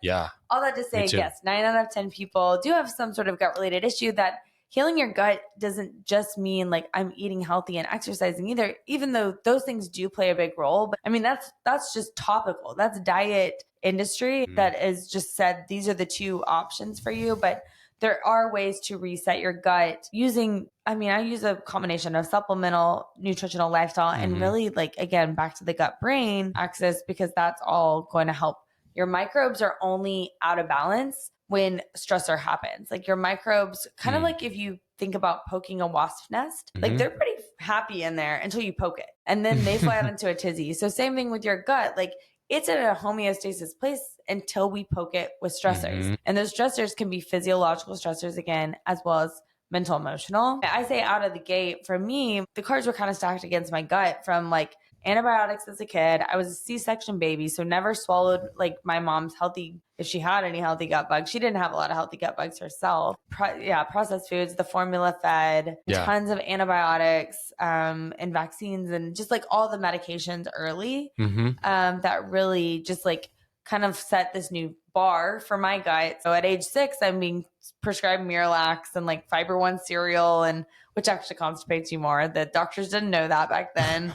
all that to say, yes, 9 out of 10 people do have some sort of gut related issue. That healing your gut doesn't just mean like I'm eating healthy and exercising either, even though those things do play a big role. But I mean, that's just topical. That's diet industry that is just said, these are the 2 options for you. But there are ways to reset your gut using, I mean, I use a combination of supplemental, nutritional, lifestyle, and really like, again, back to the gut brain axis, because that's all going to help. Your microbes are only out of balance when stressor happens. Like your microbes, kind of like if you think about poking a wasp nest, like they're pretty happy in there until you poke it, and then they fly out into a tizzy. So same thing with your gut. Like it's in a homeostasis place until we poke it with stressors. And those stressors can be physiological stressors again, as well as mental, emotional. I say out of the gate, for me, the cards were kind of stacked against my gut from like antibiotics as a kid. I was a C-section baby, so never swallowed like my mom's healthy, if she had any healthy gut bugs. She didn't have a lot of healthy gut bugs herself. Processed foods, the formula fed, tons of antibiotics and vaccines, and just like all the medications early that really just like kind of set this new bar for my gut. So at age 6, I'm being prescribed Miralax and like Fiber One cereal, and which actually constipates you more. The doctors didn't know that back then.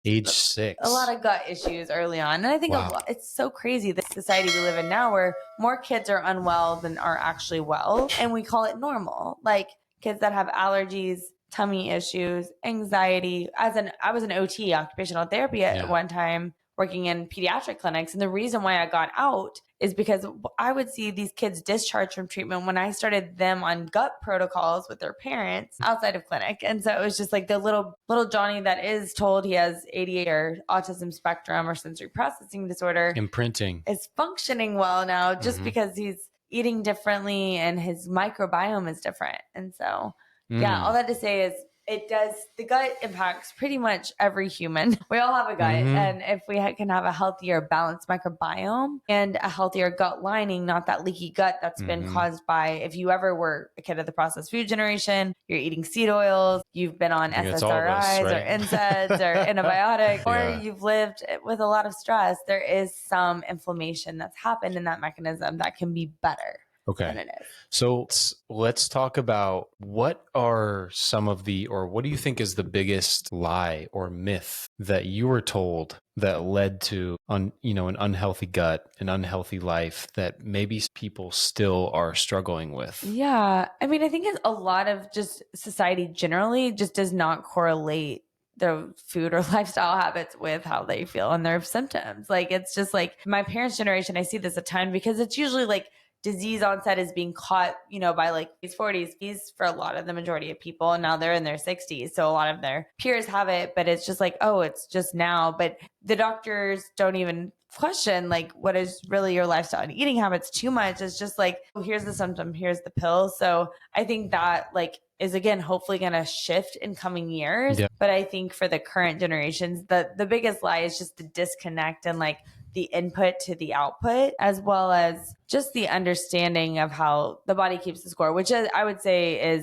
Age 6. A lot of gut issues early on. And I think it's so crazy, the society we live in now, where more kids are unwell than are actually well. And we call it normal. Like kids that have allergies, tummy issues, anxiety. I was an OT, occupational therapy at one time, working in pediatric clinics. And the reason why I got out is because I would see these kids discharged from treatment when I started them on gut protocols with their parents outside of clinic. And so it was just like the little Johnny that is told he has ADHD or autism spectrum or sensory processing disorder. Imprinting. Is functioning well now just because he's eating differently and his microbiome is different. And so, all that to say is, the gut impacts pretty much every human. We all have a gut. And if we can have a healthier, balanced microbiome and a healthier gut lining, not that leaky gut that's been caused by, if you ever were a kid of the processed food generation, you're eating seed oils, you've been on SSRIs or NSAIDs or antibiotics, or you've lived with a lot of stress, there is some inflammation that's happened in that mechanism that can be better. Than it is. So let's talk about what are some of or what do you think is the biggest lie or myth that you were told that led to an unhealthy gut, an unhealthy life that maybe people still are struggling with? Yeah. I mean, I think it's a lot of just society generally just does not correlate their food or lifestyle habits with how they feel and their symptoms. Like, it's just like my parents' generation, I see this a ton because it's usually like disease onset is being caught, by like these 40s for a lot of the majority of people. And now they're in their 60s. So a lot of their peers have it, but it's just like, oh, it's just now. But the doctors don't even question like what is really your lifestyle and eating habits too much. It's just like, oh, here's the symptom, here's the pill. So I think that like is again, hopefully going to shift in coming years. Yeah. But I think for the current generations, the biggest lie is just the disconnect and like the input to the output, as well as just the understanding of how the body keeps the score, which is, I would say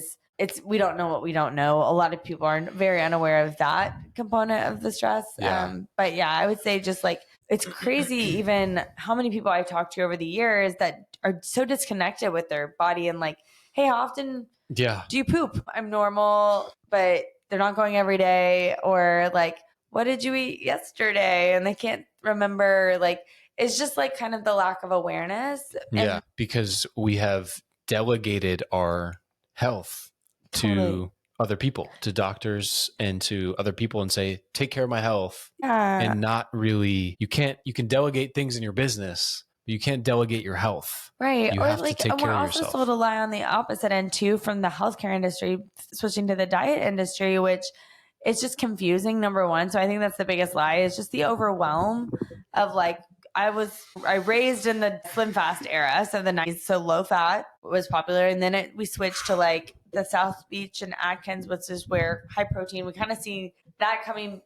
we don't know what we don't know. A lot of people are very unaware of that component of the stress. But yeah, I would say just like, it's crazy even how many people I've talked to over the years that are so disconnected with their body and like, hey, how often do you poop? I'm normal, but they're not going every day. Or like, what did you eat yesterday? And they can't remember. Like, it's just like kind of the lack of awareness. Yeah, because we have delegated our health to other people, to doctors and to other people, and say, take care of my health. And not really, you can delegate things in your business, but you can't delegate your health. Right. You or have like, to take and care we're of also yourself. sold a lie on the opposite end too, from the healthcare industry, switching to the diet industry, which it's just confusing, number one. So I think that's the biggest lie, is just the overwhelm of like, I raised in the Slim Fast era, so the 90s, so low fat was popular. And then we switched to like the South Beach and Atkins, which is where high protein, we kind of see that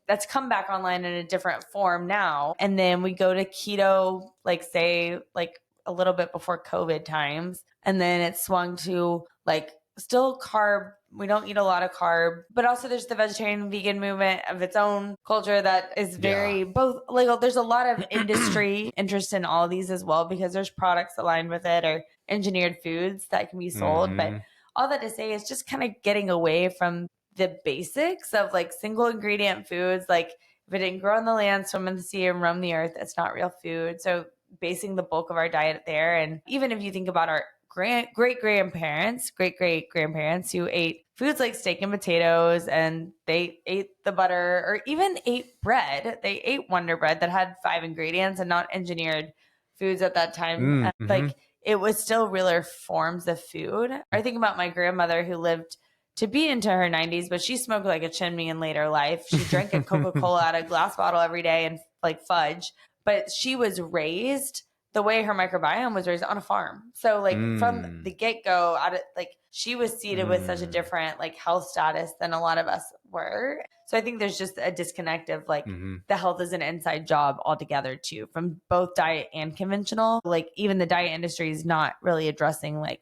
that's come back online in a different form now. And then we go to keto, like say like a little bit before COVID times. And then it swung to like still carb. We don't eat a lot of carb, but also there's the vegetarian vegan movement of its own culture that is very both like there's a lot of industry interest in all these as well, because there's products aligned with it or engineered foods that can be sold. But all that to say is just kind of getting away from the basics of like single ingredient foods. Like if it didn't grow on the land, swim in the sea, and roam the earth, it's not real food. So basing the bulk of our diet there. And even if you think about our great great grandparents who ate foods like steak and potatoes, and they ate the butter or even ate bread. They ate Wonder Bread that had 5 ingredients and not engineered foods at that time. Like it was still realer forms of food. I think about my grandmother who lived to be into her 90s, but she smoked like a chimney in later life. She drank a Coca-Cola out of a glass bottle every day and like fudge. But she was raised the way her microbiome was raised on a farm. So like from the get-go, she was seeded with such a different like health status than a lot of us were. So I think there's just a disconnect of like the health is an inside job altogether too, from both diet and conventional. Like even the diet industry is not really addressing like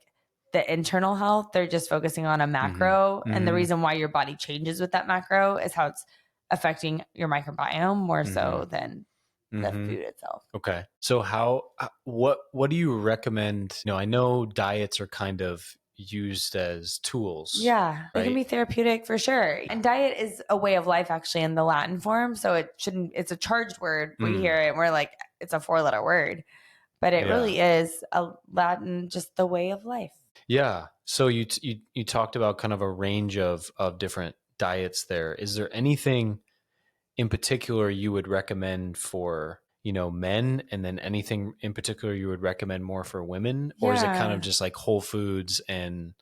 the internal health. They're just focusing on a macro. And the reason why your body changes with that macro is how it's affecting your microbiome more so than the food itself. Okay. So what do you recommend? I know diets are kind of used as tools. Yeah, they right? can be therapeutic for sure. And diet is a way of life actually in the Latin form. So it's a charged word. We hear it and we're like, it's a 4-letter word, but it really is a Latin, just the way of life. Yeah. So you talked about kind of a range of different diets there. Is there anything in particular you would recommend for, men, and then anything in particular you would recommend more for women? Or is it kind of just like whole foods? And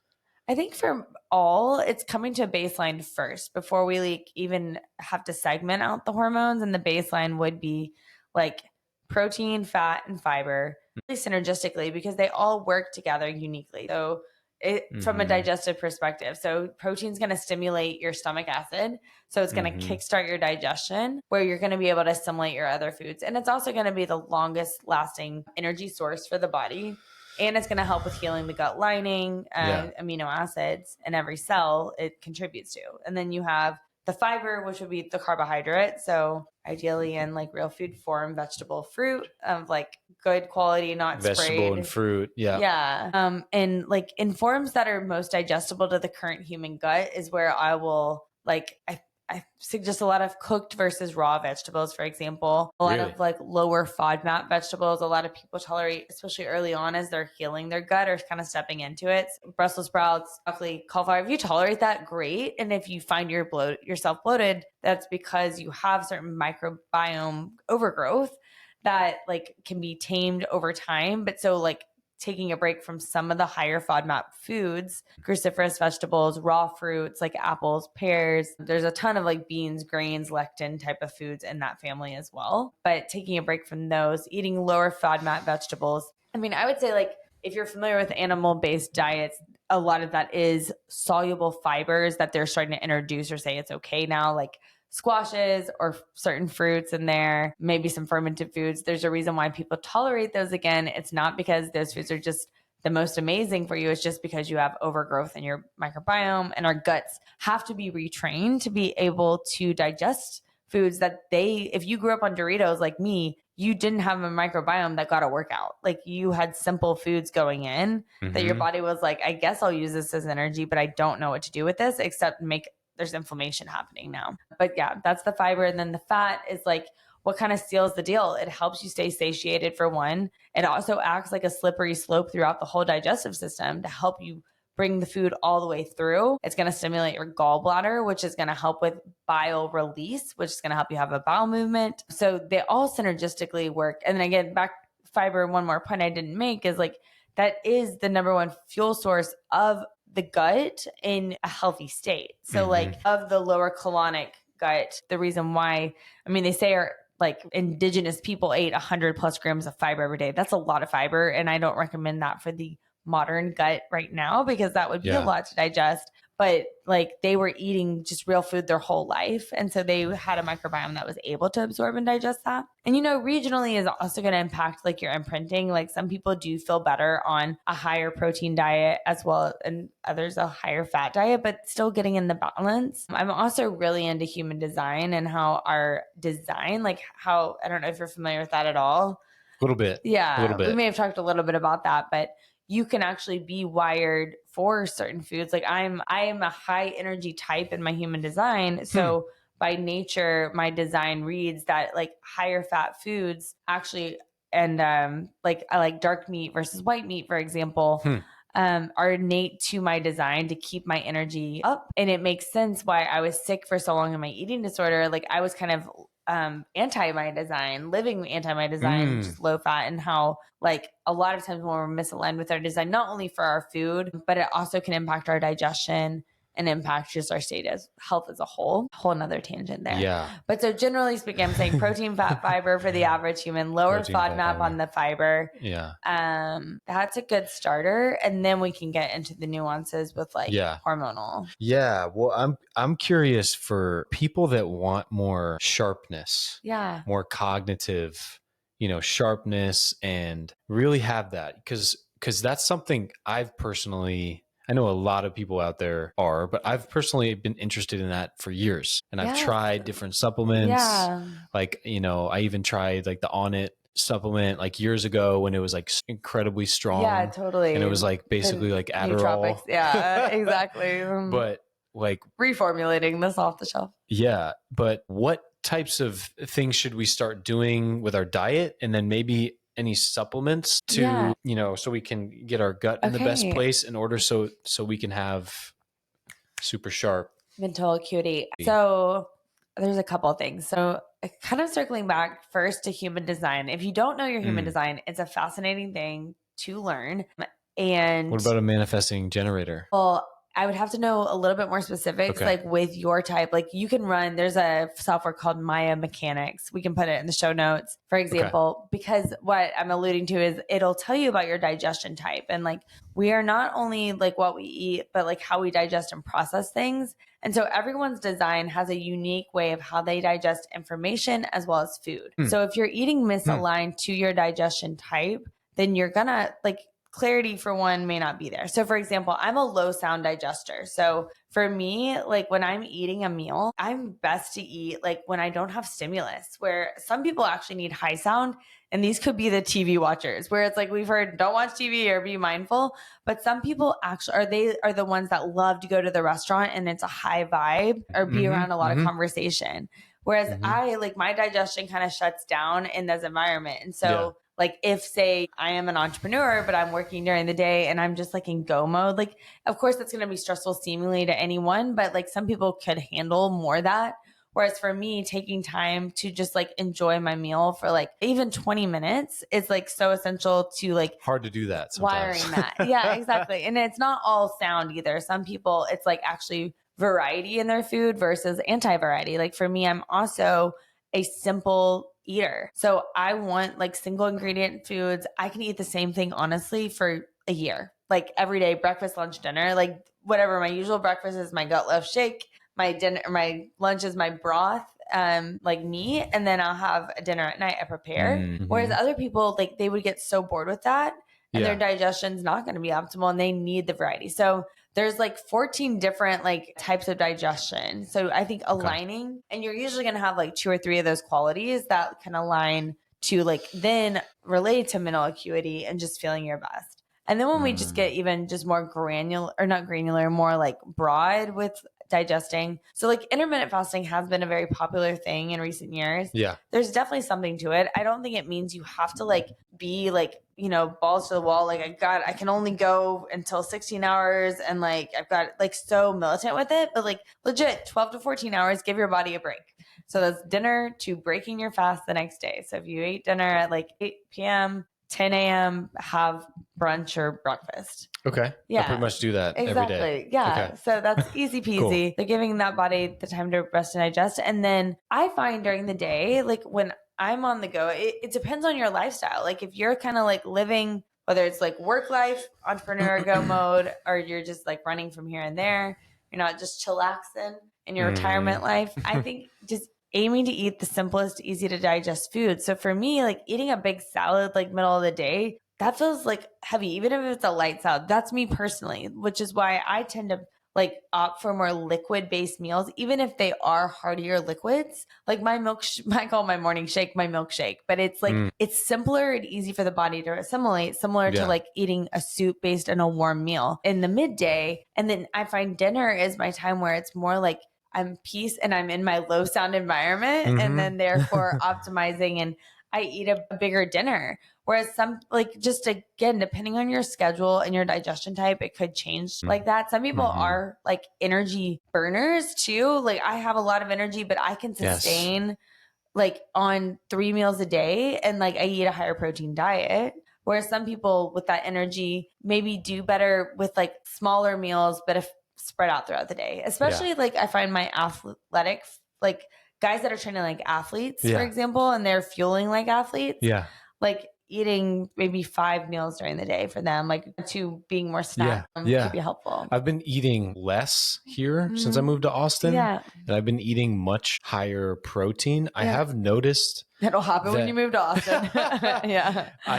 I think for all, it's coming to a baseline first before we like even have to segment out the hormones. And the baseline would be like protein, fat, and fiber really synergistically, because they all work together uniquely. So from a digestive perspective. So protein is going to stimulate your stomach acid. So it's going to kickstart your digestion, where you're going to be able to assimilate your other foods. And it's also going to be the longest lasting energy source for the body. And it's going to help with healing the gut lining and amino acids in every cell it contributes to. And then you have the fiber, which would be the carbohydrate. So ideally in like real food form, vegetable, fruit of like good quality, not vegetable sprayed. and fruit. Yeah. Yeah. And like in forms that are most digestible to the current human gut is where I will I suggest a lot of cooked versus raw vegetables, for example, a lot of like lower FODMAP vegetables. A lot of people tolerate, especially early on as they're healing their gut or kind of stepping into it. Brussels sprouts, broccoli, cauliflower. If you tolerate that, great. And if you find yourself bloated, that's because you have certain microbiome overgrowth that like can be tamed over time. But so like taking a break from some of the higher FODMAP foods, cruciferous vegetables, raw fruits like apples, pears. There's a ton of like beans, grains, lectin type of foods in that family as well. But taking a break from those, eating lower FODMAP vegetables. I mean, I would say like if you're familiar with animal-based diets, a lot of that is soluble fibers that they're starting to introduce or say it's okay now, like squashes or certain fruits in there, maybe some fermented foods. There's a reason why people tolerate those. Again, it's not because those foods are just the most amazing for you. It's just because you have overgrowth in your microbiome, and our guts have to be retrained to be able to digest foods that if you grew up on Doritos like me, you didn't have a microbiome that got a workout. Like you had simple foods going in that your body was like, I guess I'll use this as energy, but I don't know what to do with this except there's inflammation happening now. But yeah, that's the fiber. And then the fat is like what kind of seals the deal. It helps you stay satiated for one. It also acts like a slippery slope throughout the whole digestive system to help you bring the food all the way through. It's going to stimulate your gallbladder, which is going to help with bile release, which is going to help you have a bowel movement. So they all synergistically work. And then again, back fiber, one more point I didn't make is like, that is the number one fuel source of the gut in a healthy state. So like of the lower colonic gut, the reason why, I mean, they say our like indigenous people ate 100 plus grams of fiber every day. That's a lot of fiber. And I don't recommend that for the modern gut right now because that would be a lot to digest. But like they were eating just real food their whole life. And so they had a microbiome that was able to absorb and digest that. And, you know, regionally is also going to impact like your imprinting. Like some people do feel better on a higher protein diet as well, and others a higher fat diet, but still getting in the balance. I'm also really into human design and how our design, like how, I don't know if you're familiar with that at all. A little bit. Yeah. A little bit. We may have talked a little bit about that, but you can actually be wired for certain foods. Like I am a high energy type in my human design. So by nature, my design reads that like higher fat foods actually, and like I like dark meat versus white meat, for example, are innate to my design to keep my energy up. And it makes sense why I was sick for so long in my eating disorder. Like I was kind of anti my design, living anti my design, just low fat, and how like a lot of times when we're misaligned with our design, not only for our food, but it also can impact our digestion and impact just our state as health as a whole nother tangent there. Yeah. But so generally speaking, I'm saying protein, fat, fiber for the average human, lower FODMAP on the fiber. Yeah. That's a good starter. And then we can get into the nuances with like hormonal. Yeah. Well, I'm curious for people that want more sharpness, more cognitive, you know, sharpness, and really have that because that's something I've personally, I know a lot of people out there are, but I've personally been interested in that for years. And I've tried different supplements. Like, you know, I even tried like the On It supplement like years ago when it was like incredibly strong. Yeah, totally. And it was like basically like Adderall. Nootropics. Yeah, exactly. But like reformulating this off the shelf. Yeah. But what types of things should we start doing with our diet? And then maybe any supplements to, you know, so we can get our gut in the best place in order so we can have super sharp mental acuity. So there's a couple of things. So kind of circling back first to human design. If you don't know your human design, it's a fascinating thing to learn. And what about a manifesting generator? Well, I would have to know a little bit more specifics, like with your type. Like you can run, there's a software called Maya Mechanics. We can put it in the show notes, for example, because what I'm alluding to is it'll tell you about your digestion type. And like, we are not only like what we eat, but like how we digest and process things. And so everyone's design has a unique way of how they digest information as well as food. So if you're eating misaligned to your digestion type, then you're gonna like, clarity for one may not be there. So for example, I'm a low sound digester. So for me, like when I'm eating a meal, I'm best to eat like when I don't have stimulus, where some people actually need high sound. And these could be the TV watchers where it's like, we've heard don't watch TV or be mindful. But some people actually are the ones that love to go to the restaurant and it's a high vibe or be around a lot of conversation. Whereas I like my digestion kind of shuts down in this environment. And so like if say I am an entrepreneur, but I'm working during the day and I'm just like in go mode, like of course that's going to be stressful seemingly to anyone, but like some people could handle more of that. Whereas for me, taking time to just like enjoy my meal for like even 20 minutes is like so essential to like hard to do that sometimes. Wiring that. Yeah, exactly. And it's not all sound either. Some people it's like actually variety in their food versus anti-variety. Like for me, I'm also a simple eater. So I want like single ingredient foods. I can eat the same thing honestly for a year, like every day, breakfast, lunch, dinner, like whatever. My usual breakfast is my gut loaf shake. My dinner, my lunch is my broth, like meat. And then I'll have a dinner at night I prepare. Whereas other people, like they would get so bored with that and their digestion's not going to be optimal and they need the variety. So there's like 14 different like types of digestion. So I think aligning, and you're usually going to have like 2 or 3 of those qualities that can align to like then relate to mental acuity and just feeling your best. And then when we just get even just more granular or not granular, more like broad with digesting. So like intermittent fasting has been a very popular thing in recent years. Yeah. There's definitely something to it. I don't think it means you have to like be like, you know, balls to the wall. Like I can only go until 16 hours and like, I've got like so militant with it, but like legit 12 to 14 hours, give your body a break. So that's dinner to breaking your fast the next day. So if you ate dinner at like 8 p.m., 10 a.m., have brunch or breakfast. Okay. Yeah. I pretty much do that every day. Yeah. Okay. So that's easy peasy. Cool. They're giving that body the time to rest and digest. And then I find during the day, like when I'm on the go. It depends on your lifestyle. Like if you're kind of like living, whether it's like work life, entrepreneur go mode, or you're just like running from here and there, you're not just chillaxing in your retirement life. I think just aiming to eat the simplest, easy to digest food. So for me, like eating a big salad, like middle of the day, that feels like heavy, even if it's a light salad. That's me personally, which is why I tend to like opt for more liquid based meals, even if they are heartier liquids. Like my I call my morning shake my milkshake, but it's like, it's simpler and easy for the body to assimilate, similar to like eating a soup based on a warm meal in the midday. And then I find dinner is my time where it's more like I'm peace and I'm in my low sound environment and then therefore optimizing, and I eat a bigger dinner. Whereas some, like, just again, depending on your schedule and your digestion type, it could change like that. Some people are like energy burners too. Like I have a lot of energy, but I can sustain like on 3 meals a day and like I eat a higher protein diet. Whereas some people with that energy maybe do better with like smaller meals, but if spread out throughout the day, especially like I find my athletic, like guys that are training like athletes, for example, and they're fueling like athletes. Like eating maybe 5 meals during the day for them, like to being more snack could be helpful. I've been eating less here since I moved to Austin. And I've been eating much higher protein. I have noticed that'll happen when you move to Austin. I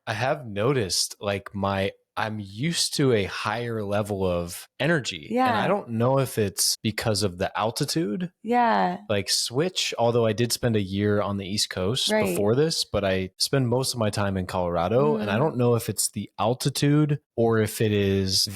have noticed like I'm used to a higher level of energy. And I don't know if it's because of the altitude. Like switch, although I did spend a year on the East Coast before this, but I spend most of my time in Colorado. And I don't know if it's the altitude or if it is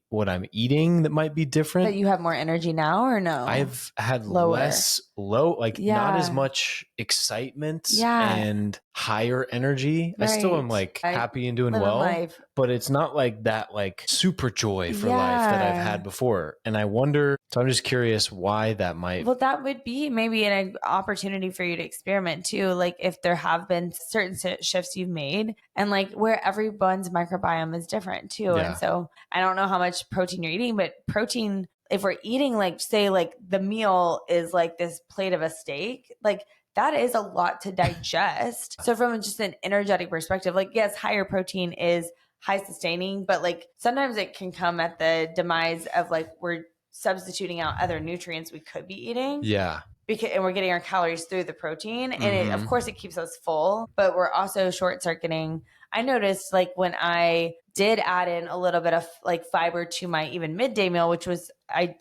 what I'm eating that might be different. But you have more energy now or no? I've had not as much excitement and higher energy. I still am like happy and doing well, but it's not like that like super joy for life that I've had before. And I wonder, so I'm just curious why that might. Well, that would be maybe an opportunity for you to experiment too. Like if there have been certain shifts you've made and like where everyone's microbiome is different too. And so I don't know how much protein you're eating, but protein, if we're eating like say like the meal is like this plate of a steak, like that is a lot to digest. So from just an energetic perspective, like yes, higher protein is high sustaining, but like sometimes it can come at the demise of like we're substituting out other nutrients we could be eating. And we're getting our calories through the protein. And of course it keeps us full, but we're also short circuiting. I noticed like when I did add in a little bit of like fiber to my even midday meal, which was, I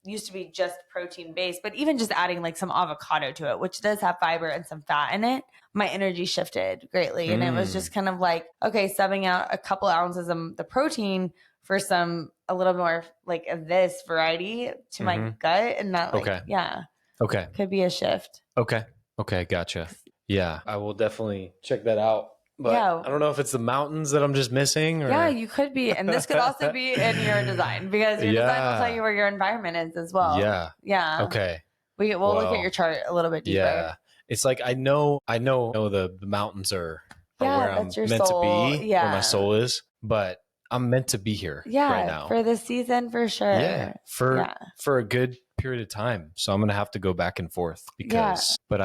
used to be just protein based, but even just adding like some avocado to it, which does have fiber and some fat in it, my energy shifted greatly. And it was just kind of like, okay, subbing out a couple ounces of the protein for a little more like of this variety to my gut. And that like, could be a shift. Okay. Gotcha. Yeah. I will definitely check that out. But I don't know if it's the mountains that I'm just missing. Or... Yeah, you could be. And this could also be in your design because your design will tell you where your environment is as well. Yeah. Okay. We'll look at your chart a little bit deeper. Yeah. It's like I know the mountains are where I'm meant to be, where my soul is, but I'm meant to be here right now. For this season, for sure. Yeah. For a good period of time. So I'm going to have to go back and forth because, but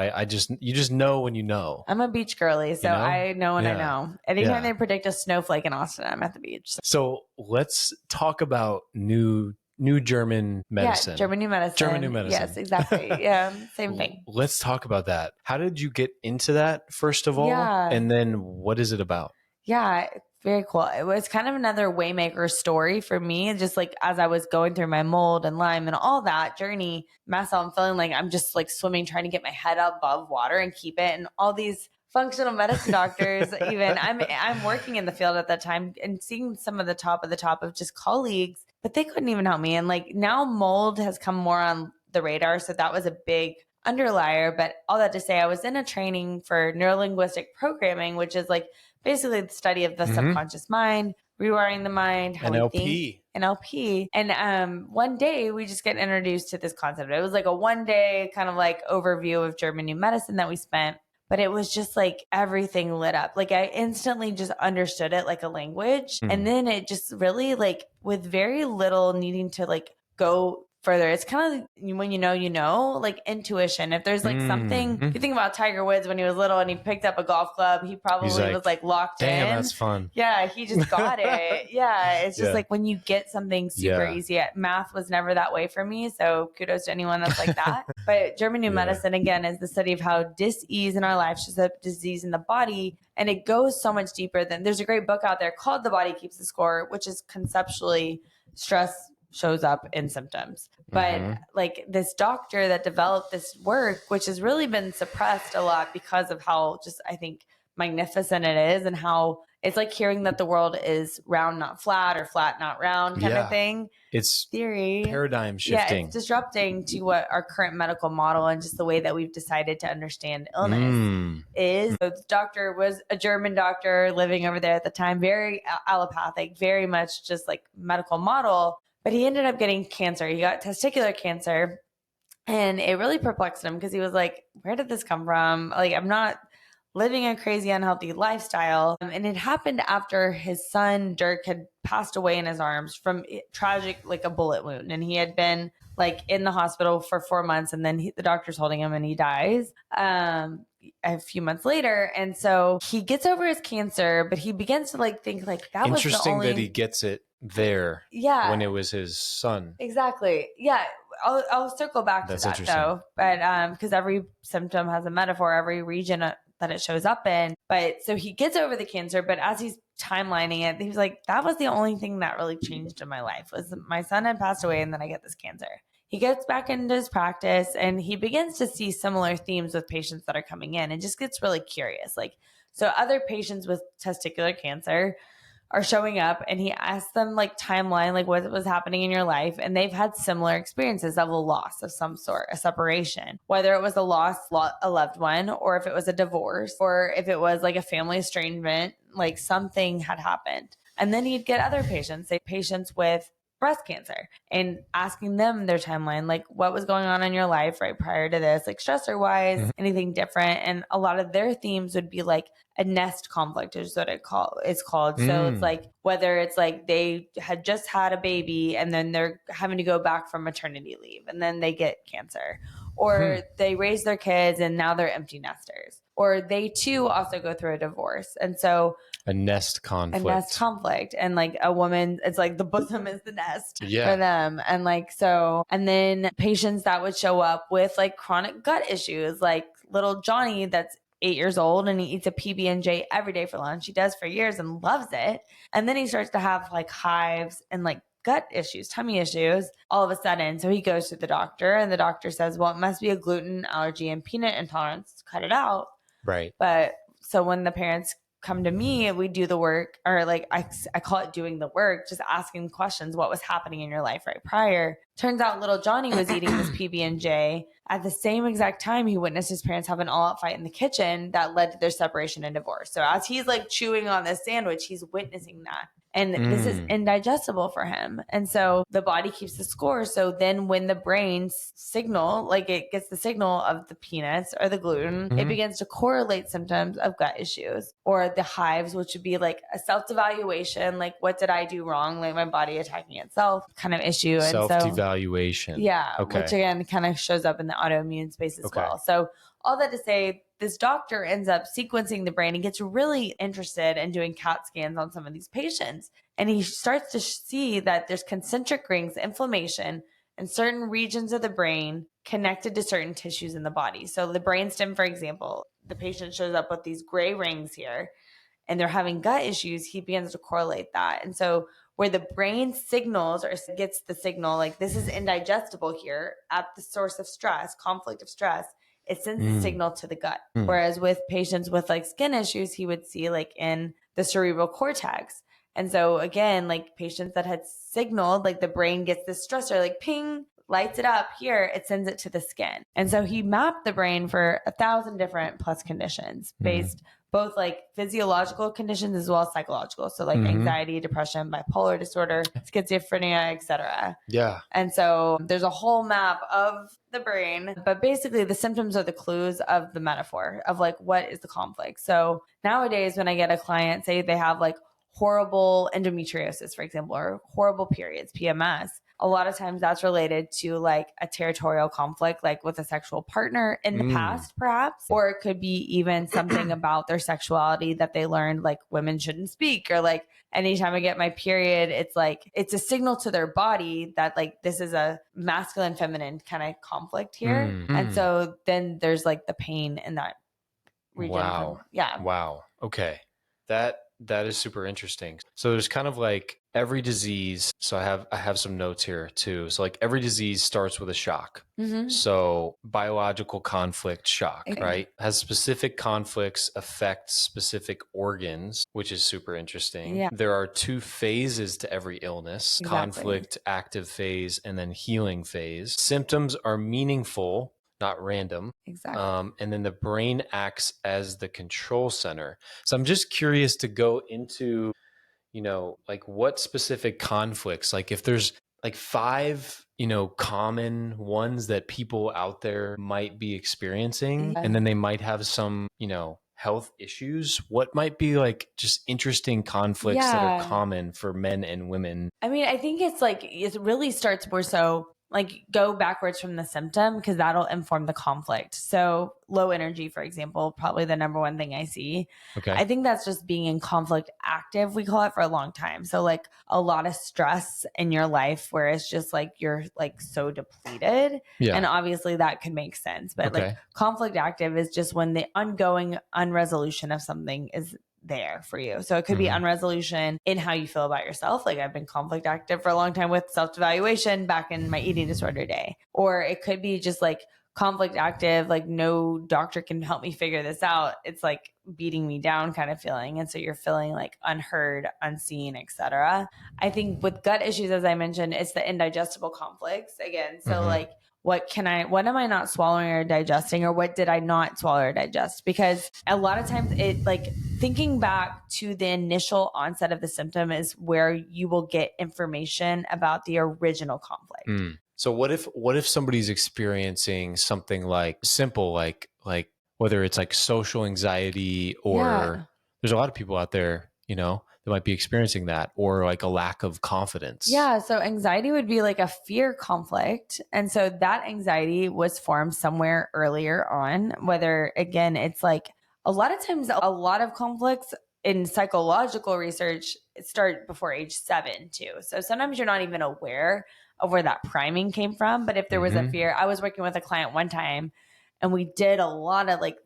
you just know when you know. I'm a beach girly, so I know when I know. Anytime they predict a snowflake in Austin, I'm at the beach. So let's talk about new German medicine. Yeah, German new medicine. Yes, exactly. Yeah, same thing. Let's talk about that. How did you get into that, first of all? And then what is it about? Yeah, very cool. It was kind of another waymaker story for me. Just like as I was going through my mold and Lyme and all that journey, myself, I'm feeling like I'm just like swimming, trying to get my head above water and keep it. And all these functional medicine doctors, even I'm working in the field at that time and seeing some of the top of just colleagues, but they couldn't even help me. And like now mold has come more on the radar. So that was a big underlier. But all that to say, I was in a training for neurolinguistic programming, which is like basically the study of the subconscious mind, rewiring the mind, how we think. NLP. And one day we just get introduced to this concept. It was like a one day kind of like overview of German new medicine that we spent. But it was just like everything lit up. Like I instantly just understood it like a language. And then it just really like with very little needing to like go further. It's kind of when you know, like intuition. If there's like something, if you think about Tiger Woods when he was little and he picked up a golf club, he probably was like locked in. Damn, that's fun. Yeah, he just got it. Yeah, it's just Yeah. like when you get something super Yeah. easy. Math was never that way for me, so kudos to anyone that's like that. But German New Medicine, again, is the study of how dis-ease in our life shows up disease in the body, and it goes so much deeper than. There's a great book out there called The Body Keeps the Score, which is conceptually stress shows up in symptoms. But like this doctor that developed this work, which has really been suppressed a lot because of how just, I think, magnificent it is, and how it's like hearing that the world is round, not flat, or flat, not round kind of thing. It's theory. Paradigm shifting. Yeah, it's disrupting to what our current medical model and just the way that we've decided to understand illness is. So the doctor was a German doctor living over there at the time, very allopathic, very much just like medical model. But he ended up getting cancer. He got testicular cancer. And it really perplexed him because he was like, where did this come from? Like, I'm not living a crazy unhealthy lifestyle. And it happened after his son, Dirk, had passed away in his arms from tragic, like a bullet wound. And he had been like in the hospital for 4 months, and then the doctor's holding him and he dies a few months later. And so he gets over his cancer, but he begins to like think like that was the interesting only... that he gets it there when it was his son. Exactly. Yeah. I'll circle back to that though. But because every symptom has a metaphor, every region that it shows up in. But so he gets over the cancer, but as he's timelining it, he was like, that was the only thing that really changed in my life was my son had passed away and then I get this cancer. He gets back into his practice and he begins to see similar themes with patients that are coming in and just gets really curious. Like, so other patients with testicular cancer are showing up and he asks them like timeline, like what was happening in your life. And they've had similar experiences of a loss of some sort, a separation, whether it was a loss, a loved one, or if it was a divorce, or if it was like a family estrangement, like something had happened. And then he'd get other patients, say patients with breast cancer, and asking them their timeline, like what was going on in your life right prior to this, like stressor wise, anything different. And a lot of their themes would be like a nest conflict is what it's called. So it's like whether it's like they had just had a baby and then they're having to go back from maternity leave and then they get cancer, or they raise their kids and now they're empty nesters, or they too also go through a divorce. And so a nest conflict. And like a woman, it's like the bosom is the nest for Yeah. them. And like, so, and then patients that would show up with like chronic gut issues, like little Johnny that's 8 years old and he eats a PB&J every day for lunch. He does for years and loves it. And then he starts to have like hives and like gut issues, tummy issues all of a sudden. So he goes to the doctor and the doctor says, well, it must be a gluten allergy and peanut intolerance. Cut it out. Right. But so when the parents come to me, we do the work, or like I call it doing the work, just asking questions. What was happening in your life right prior? Turns out little Johnny was eating this PB&J at the same exact time he witnessed his parents have an all-out fight in the kitchen that led to their separation and divorce. So as he's like chewing on this sandwich, he's witnessing that. And this is indigestible for him. And so the body keeps the score. So then when the brain signal, like it gets the signal of the peanuts or the gluten, it begins to correlate symptoms of gut issues, or the hives, which would be like a self-evaluation. Like, what did I do wrong? Like my body attacking itself kind of issue. And self-devaluation. Yeah. Okay. Which again, kind of shows up in the autoimmune space as well. So all that to say, this doctor ends up sequencing the brain and gets really interested in doing CAT scans on some of these patients. And he starts to see that there's concentric rings, inflammation in certain regions of the brain connected to certain tissues in the body. So the brainstem, for example, the patient shows up with these gray rings here and they're having gut issues. He begins to correlate that. And so where the brain signals or gets the signal, like this is indigestible here at the source of stress, conflict of stress, it sends the signal to the gut. Whereas with patients with like skin issues, he would see like in the cerebral cortex. And so again, like patients that had signaled, like the brain gets this stressor, like ping, lights it up here, it sends it to the skin. And so he mapped the brain for 1,000 different plus conditions based both like physiological conditions as well as psychological. So like anxiety, depression, bipolar disorder, schizophrenia, etc. Yeah. And so there's a whole map of the brain, but basically the symptoms are the clues of the metaphor of like, what is the conflict? So nowadays when I get a client, say they have like horrible endometriosis, for example, or horrible periods, PMS, a lot of times that's related to like a territorial conflict, like with a sexual partner in the past, perhaps, or it could be even something about their sexuality that they learned, like women shouldn't speak, or like anytime I get my period, it's like, it's a signal to their body that like, this is a masculine, feminine kind of conflict here. And so then there's like the pain in that region. Wow. Yeah. Wow. Okay. That is super interesting. So there's kind of like every disease. So I have some notes here too. So like every disease starts with a shock. So biological conflict shock, right? Has specific conflicts affect specific organs, which is super interesting. Yeah. There are 2 phases to every illness, conflict active phase and then healing phase. Symptoms are meaningful, not random. Exactly. And then the brain acts as the control center. So I'm just curious to go into, like what specific conflicts, like if there's like 5, common ones that people out there might be experiencing, and then they might have some, health issues. What might be like just interesting conflicts that are common for men and women? I mean, I think it's like, it really starts more so like go backwards from the symptom because that'll inform the conflict. So low energy, for example, probably the number one thing I see. Okay. I think that's just being in conflict active, we call it, for a long time. So like a lot of stress in your life where it's just like you're like so depleted. Yeah. And obviously that could make sense. But like conflict active is just when the ongoing unresolution of something is there for you. So it could be unresolution in how you feel about yourself. Like I've been conflict active for a long time with self-evaluation back in my eating disorder day. Or it could be just like conflict active, like no doctor can help me figure this out. It's like beating me down kind of feeling. And so you're feeling like unheard, unseen, etc. I think with gut issues, as I mentioned, it's the indigestible conflicts again. So like, what am I not swallowing or digesting, or what did I not swallow or digest? Because a lot of times it like thinking back to the initial onset of the symptom is where you will get information about the original conflict. So what if somebody's experiencing something like simple, like whether it's like social anxiety or there's a lot of people out there, that might be experiencing that, or like a lack of confidence. Yeah. So anxiety would be like a fear conflict. And so that anxiety was formed somewhere earlier on, whether again, it's like a lot of times, a lot of conflicts in psychological research, it started before age 7 too. So sometimes you're not even aware of where that priming came from. But if there was a fear, I was working with a client one time and we did a lot of like,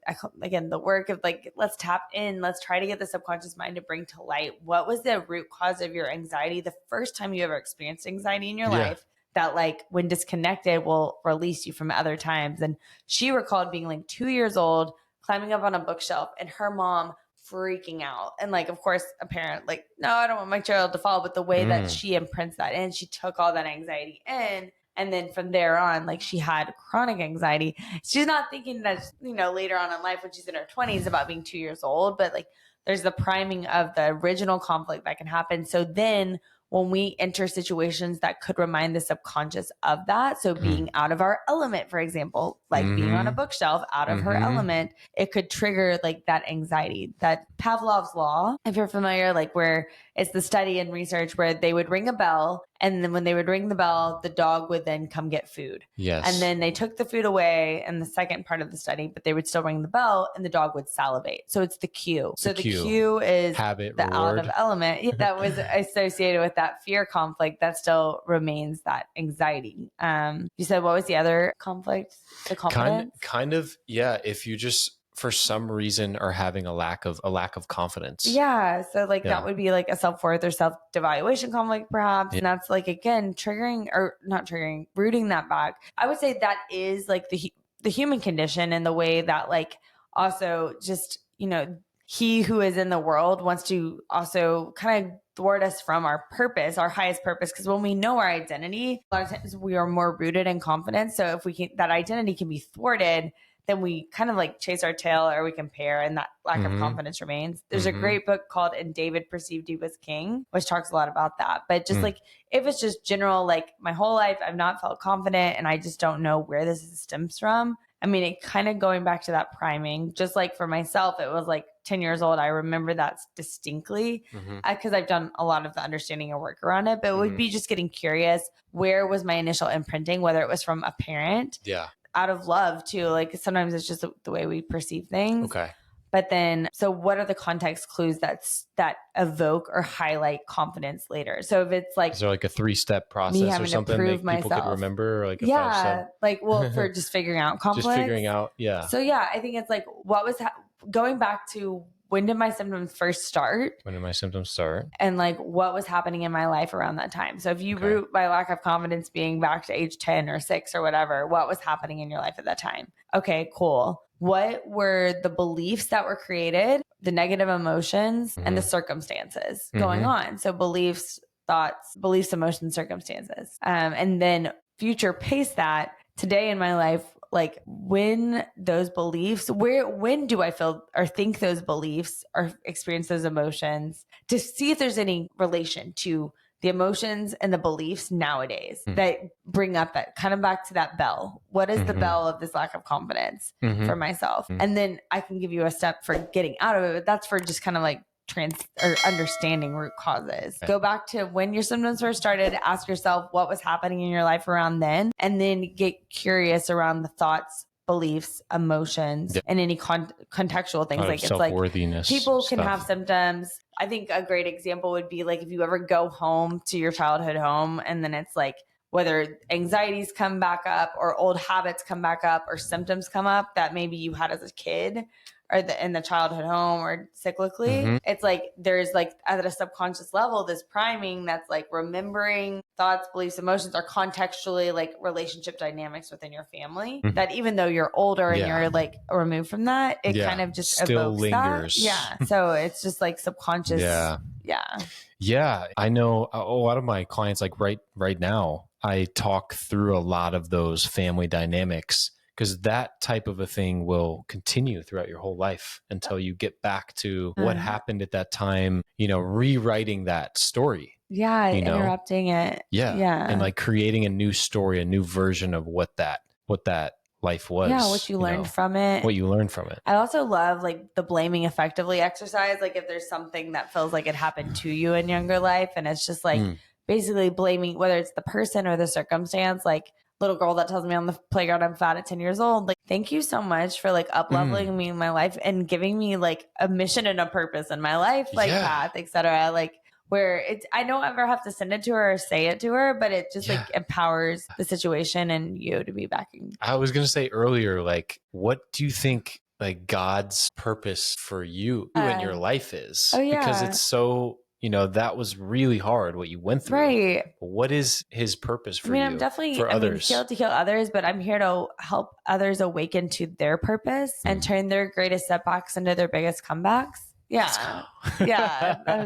again, the work of like, let's tap in, let's try to get the subconscious mind to bring to light what was the root cause of your anxiety the first time you ever experienced anxiety in your life, that like when disconnected will release you from other times. And she recalled being like 2 years old, climbing up on a bookshelf and her mom freaking out. And like, of course, a parent like, no, I don't want my child to fall. But the way that she imprints that in, she took all that anxiety in. And then from there on, like she had chronic anxiety. She's not thinking that, later on in life when she's in her 20s about being 2 years old, but like there's the priming of the original conflict that can happen. So then when we enter situations that could remind the subconscious of that, so being out of our element, for example, like being on a bookshelf out of her element, it could trigger like that anxiety. That Pavlov's law, if you're familiar, like where it's the study and research where they would ring a bell, and then when they would ring the bell, the dog would then come get food. Yes. And then they took the food away in the second part of the study, but they would still ring the bell and the dog would salivate. So it's the cue. So the cue is habit, the reward. out of element that was associated with that fear conflict that still remains that anxiety. You said, what was the other conflict? The confidence? Kind of, yeah. If you just for some reason are having a lack of confidence. Yeah. So like that would be like a self-worth or self-devaluation conflict perhaps. And that's like, again, rooting that back. I would say that is like the human condition, and the way that like also just, he who is in the world wants to also kind of thwart us from our purpose, our highest purpose. Because when we know our identity, a lot of times we are more rooted in confidence. So if that identity can be thwarted, then we kind of like chase our tail or we compare, and that lack of confidence remains. There's a great book called And David Perceived He Was King, which talks a lot about that. But just like, if it's just general, like my whole life, I've not felt confident and I just don't know where this stems from. I mean, it kind of going back to that priming, just like for myself, it was like 10 years old. I remember that distinctly because I've done a lot of the understanding and work around it, but it would be just getting curious. Where was my initial imprinting, whether it was from a parent out of love too. Like sometimes it's just the way we perceive things. Okay. But then, so what are the context clues that evoke or highlight confidence later? So if it's like, is there like a 3-step process or something that people could remember, or like a 5-step? Like, well, for just figuring out conflict, just figuring out, So yeah, I think it's like, what was going back to when did my symptoms first start? When did my symptoms start? And like, what was happening in my life around that time? So if you root my lack of confidence being back to age 10 or 6 or whatever, what was happening in your life at that time? Okay, cool. What were the beliefs that were created, the negative emotions, and the circumstances going on? So beliefs, thoughts, emotions, circumstances. And then future pace that today in my life, like when those beliefs, when do I feel or think those beliefs or experience those emotions, to see if there's any relation to the emotions and the beliefs nowadays that bring up that kind of back to that bell. What is the bell of this lack of confidence for myself? And then I can give you a step for getting out of it, but that's for just kind of like understanding root causes. Go back to when your symptoms first started, ask yourself what was happening in your life around then, and then get curious around the thoughts, beliefs, emotions, and any contextual things. Like it's like people can have symptoms. I think a great example would be like if you ever go home to your childhood home and then it's like whether anxieties come back up or old habits come back up or symptoms come up that maybe you had as a kid or in the childhood home or cyclically, it's like there's like at a subconscious level, this priming that's like remembering thoughts, beliefs, emotions are contextually like relationship dynamics within your family that even though you're older and you're like removed from that, it kind of just still evokes lingers. That. Yeah. So it's just like subconscious. Yeah. I know a lot of my clients, like right now, I talk through a lot of those family dynamics, because that type of a thing will continue throughout your whole life until you get back to what happened at that time, rewriting that story. Yeah. Interrupting it. Yeah. And like creating a new story, a new version of what that life was. Yeah. What you learned from it. I also love like the blaming effectively exercise. Like if there's something that feels like it happened to you in younger life and it's just like basically blaming, whether it's the person or the circumstance, like little girl that tells me on the playground I'm fat at 10 years old. Like, thank you so much for like up-leveling me in my life and giving me like a mission and a purpose in my life, like path, etc. Like where it's, I don't ever have to send it to her or say it to her, but it just like empowers the situation and you to be backing. I was going to say earlier, like, what do you think like God's purpose for you in your life is? Because it's so, that was really hard what you went through. Right. What is his purpose for you? I'm definitely for others? Heal to heal others, but I'm here to help others awaken to their purpose and turn their greatest setbacks into their biggest comebacks. Yeah. Yeah. I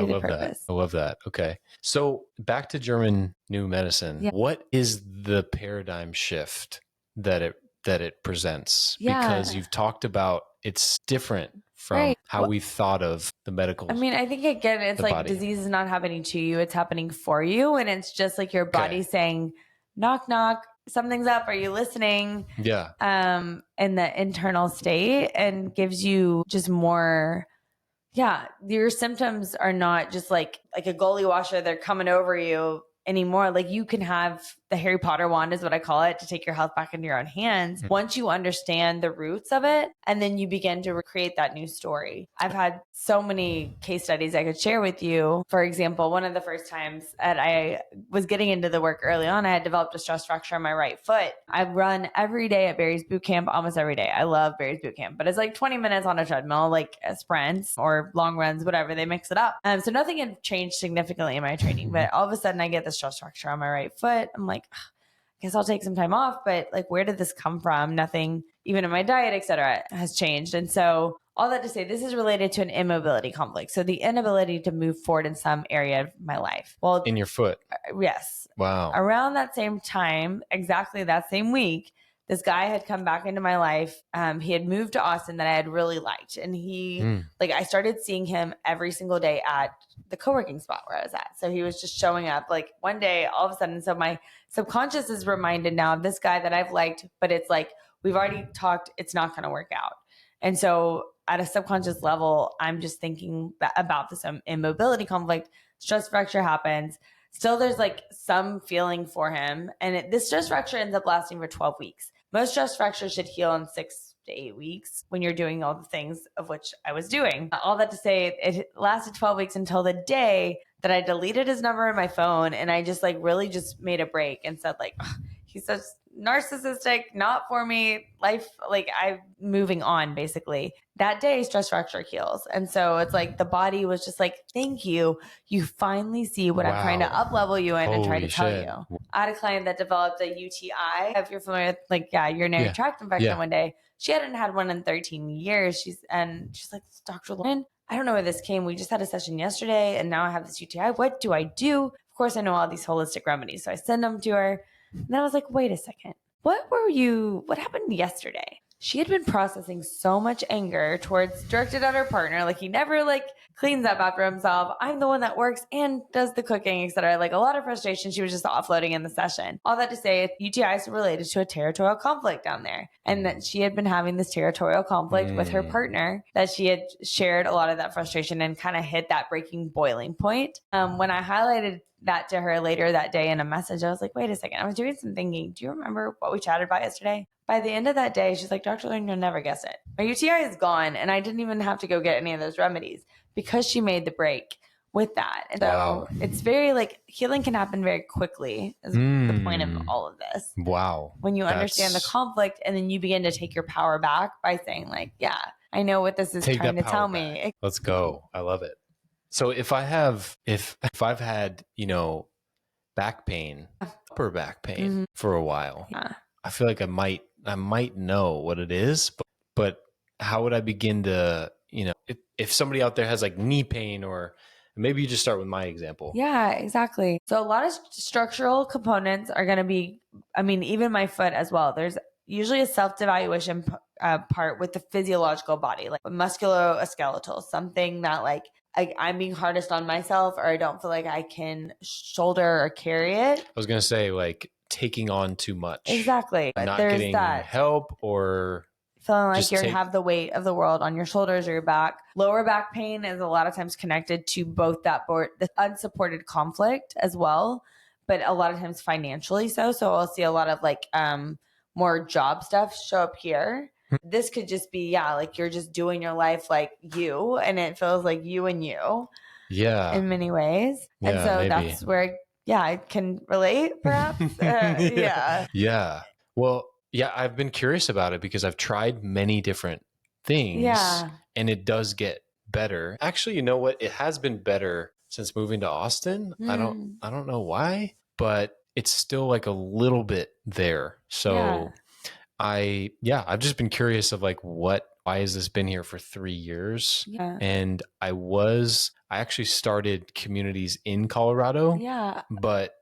love that. I love that. Okay. So back to German New Medicine. Yeah. What is the paradigm shift that it presents? Yeah. Because you've talked about it's different from how we've thought of the medical. I mean, I think again, it's like body. Disease is not happening to you, it's happening for you. And it's just like your body saying, knock, knock, something's up. Are you listening? Yeah. In the internal state and gives you just more. Yeah. Your symptoms are not just like a goalie washer. They're coming over you anymore. Like you can have the Harry Potter wand is what I call it, to take your health back into your own hands once you understand the roots of it. And then you begin to recreate that new story. I've had so many case studies I could share with you. For example, one of the first times that I was getting into the work early on, I had developed a stress fracture on my right foot. I run every day at Barry's Boot Camp, almost every day. I love Barry's Boot Camp, but it's like 20 minutes on a treadmill, like sprints or long runs, whatever. They mix it up. So nothing had changed significantly in my training, but all of a sudden I get this stress fracture on my right foot. I'm like, I guess I'll take some time off, but like, where did this come from? Nothing, even in my diet, et cetera, has changed. And so all that to say, this is related to an immobility conflict. So the inability to move forward in some area of my life. Well, in your foot. Yes. Wow. Around that same time, exactly that same week, this guy had come back into my life. He had moved to Austin that I had really liked. And I started seeing him every single day at the co-working spot where I was at. So he was just showing up like one day, all of a sudden. So my subconscious is reminded now of this guy that I've liked, but it's like, we've already talked, it's not going to work out. And so at a subconscious level, I'm just thinking about this immobility conflict. Stress fracture happens. Still, there's like some feeling for him. And this stress fracture ends up lasting for 12 weeks. Most stress fractures should heal in 6 to 8 weeks when you're doing all the things of which I was doing. All that to say, it lasted 12 weeks until the day that I deleted his number in my phone. And I just like really just made a break and said like, he's such narcissistic, not for me. Life, like I'm moving on basically. That day, stress fracture heals. And so it's like the body was just like, thank you. You finally see what I'm trying to up level you in and try to tell you. I had a client that developed a UTI. If you're familiar with like, urinary tract infection one day. She hadn't had one in 13 years. She's like, Dr. Lauryn, I don't know where this came. We just had a session yesterday and now I have this UTI. What do I do? Of course, I know all these holistic remedies. So I send them to her. And then I was like, wait a second. What happened yesterday? She had been processing so much anger directed at her partner. Like he never like cleans up after himself. I'm the one that works and does the cooking, etc. Like a lot of frustration. She was just offloading in the session. All that to say, UTI is related to a territorial conflict down there. And that she had been having this territorial conflict with her partner, that she had shared a lot of that frustration and kind of hit that breaking boiling point. When I highlighted that to her later that day in a message, I was like, wait a second. I was doing some thinking. Do you remember what we chatted about yesterday? By the end of that day, she's like, Dr. Lauryn, you'll never guess it. My UTI is gone. And I didn't even have to go get any of those remedies because she made the break with that. And so it's very like healing can happen very quickly is the point of all of this. Wow. When you understand the conflict and then you begin to take your power back by saying like, yeah, I know what this is trying to tell me. Let's go. I love it. So if I've had, back pain, upper back pain for a while, I feel like I might know what it is, but how would I begin to, if somebody out there has like knee pain, or maybe you just start with my example. Yeah, exactly. So a lot of structural components are going to be, even my foot as well. There's usually a self-evaluation part with the physiological body, like musculoskeletal, something that like I'm being hardest on myself, or I don't feel like I can shoulder or carry it. I was going to say like taking on too much. Exactly. But not there's getting help, or feeling like you have the weight of the world on your shoulders or your back. Lower back pain is a lot of times connected to both the unsupported conflict as well, but a lot of times financially so. So I'll see a lot of like more job stuff show up here. This could just be, like you're just doing your life like you, and it feels like you and you. Yeah. In many ways. Yeah, and so maybe. That's where, I can relate perhaps. Yeah. Well, I've been curious about it because I've tried many different things. Yeah. And it does get better. Actually, you know what? It has been better since moving to Austin. I don't know why, but it's still like a little bit there. So I've just been curious of like, why has this been here for 3 years? Yeah. And I actually started communities in Colorado. Yeah. But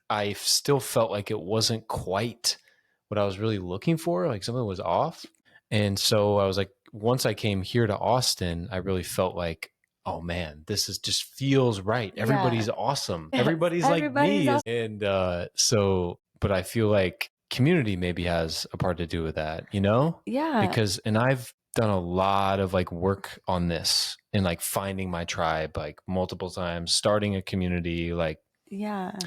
I still felt like it wasn't quite what I was really looking for. Like something was off. And so I was like, once I came here to Austin, I really felt like, oh man, this just feels right. Everybody's awesome. Everybody's like me. Awesome. And but I feel like community maybe has a part to do with that, Yeah. And I've done a lot of like work on this and like finding my tribe like multiple times, starting a community, like,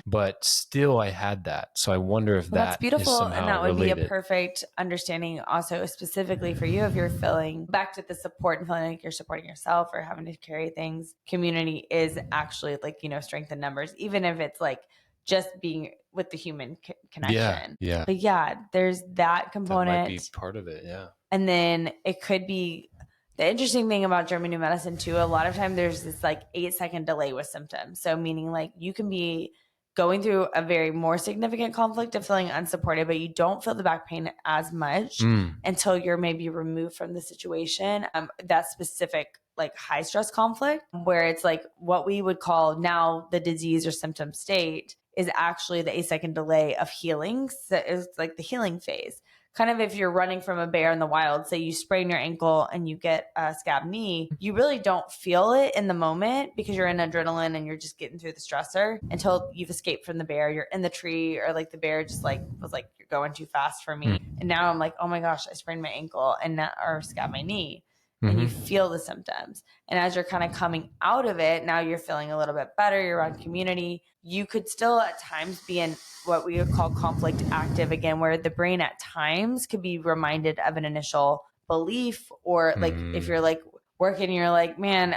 but still I had that. So I wonder if that's beautiful. Is somehow and that would related. Be a perfect understanding also specifically for you if you're feeling back to the support and feeling like you're supporting yourself or having to carry things. Community is actually like, strength in numbers, even if it's like just being with the human connection. Yeah. But there's that component. That might be part of it. Yeah. And then it could be the interesting thing about German New Medicine too. A lot of time there's this like 8-second delay with symptoms. So meaning like you can be going through a very more significant conflict of feeling unsupported, but you don't feel the back pain as much until you're maybe removed from the situation. That specific like high stress conflict where it's like what we would call now the disease or symptom state is actually the 8-second delay of healing. So it's like the healing phase. kind of if you're running from a bear in the wild, say you sprain your ankle and you get a scab knee, you really don't feel it in the moment because you're in adrenaline and you're just getting through the stressor until you've escaped from the bear. You're in the tree, or like the bear just like was like, you're going too fast for me. And now I'm like, oh my gosh, I sprained my ankle and now, or scabbed my knee. And you feel the symptoms. And as you're kind of coming out of it, now you're feeling a little bit better. You're around community. You could still at times be in what we would call conflict active again, where the brain at times could be reminded of an initial belief, or like if you're like working, you're like, man,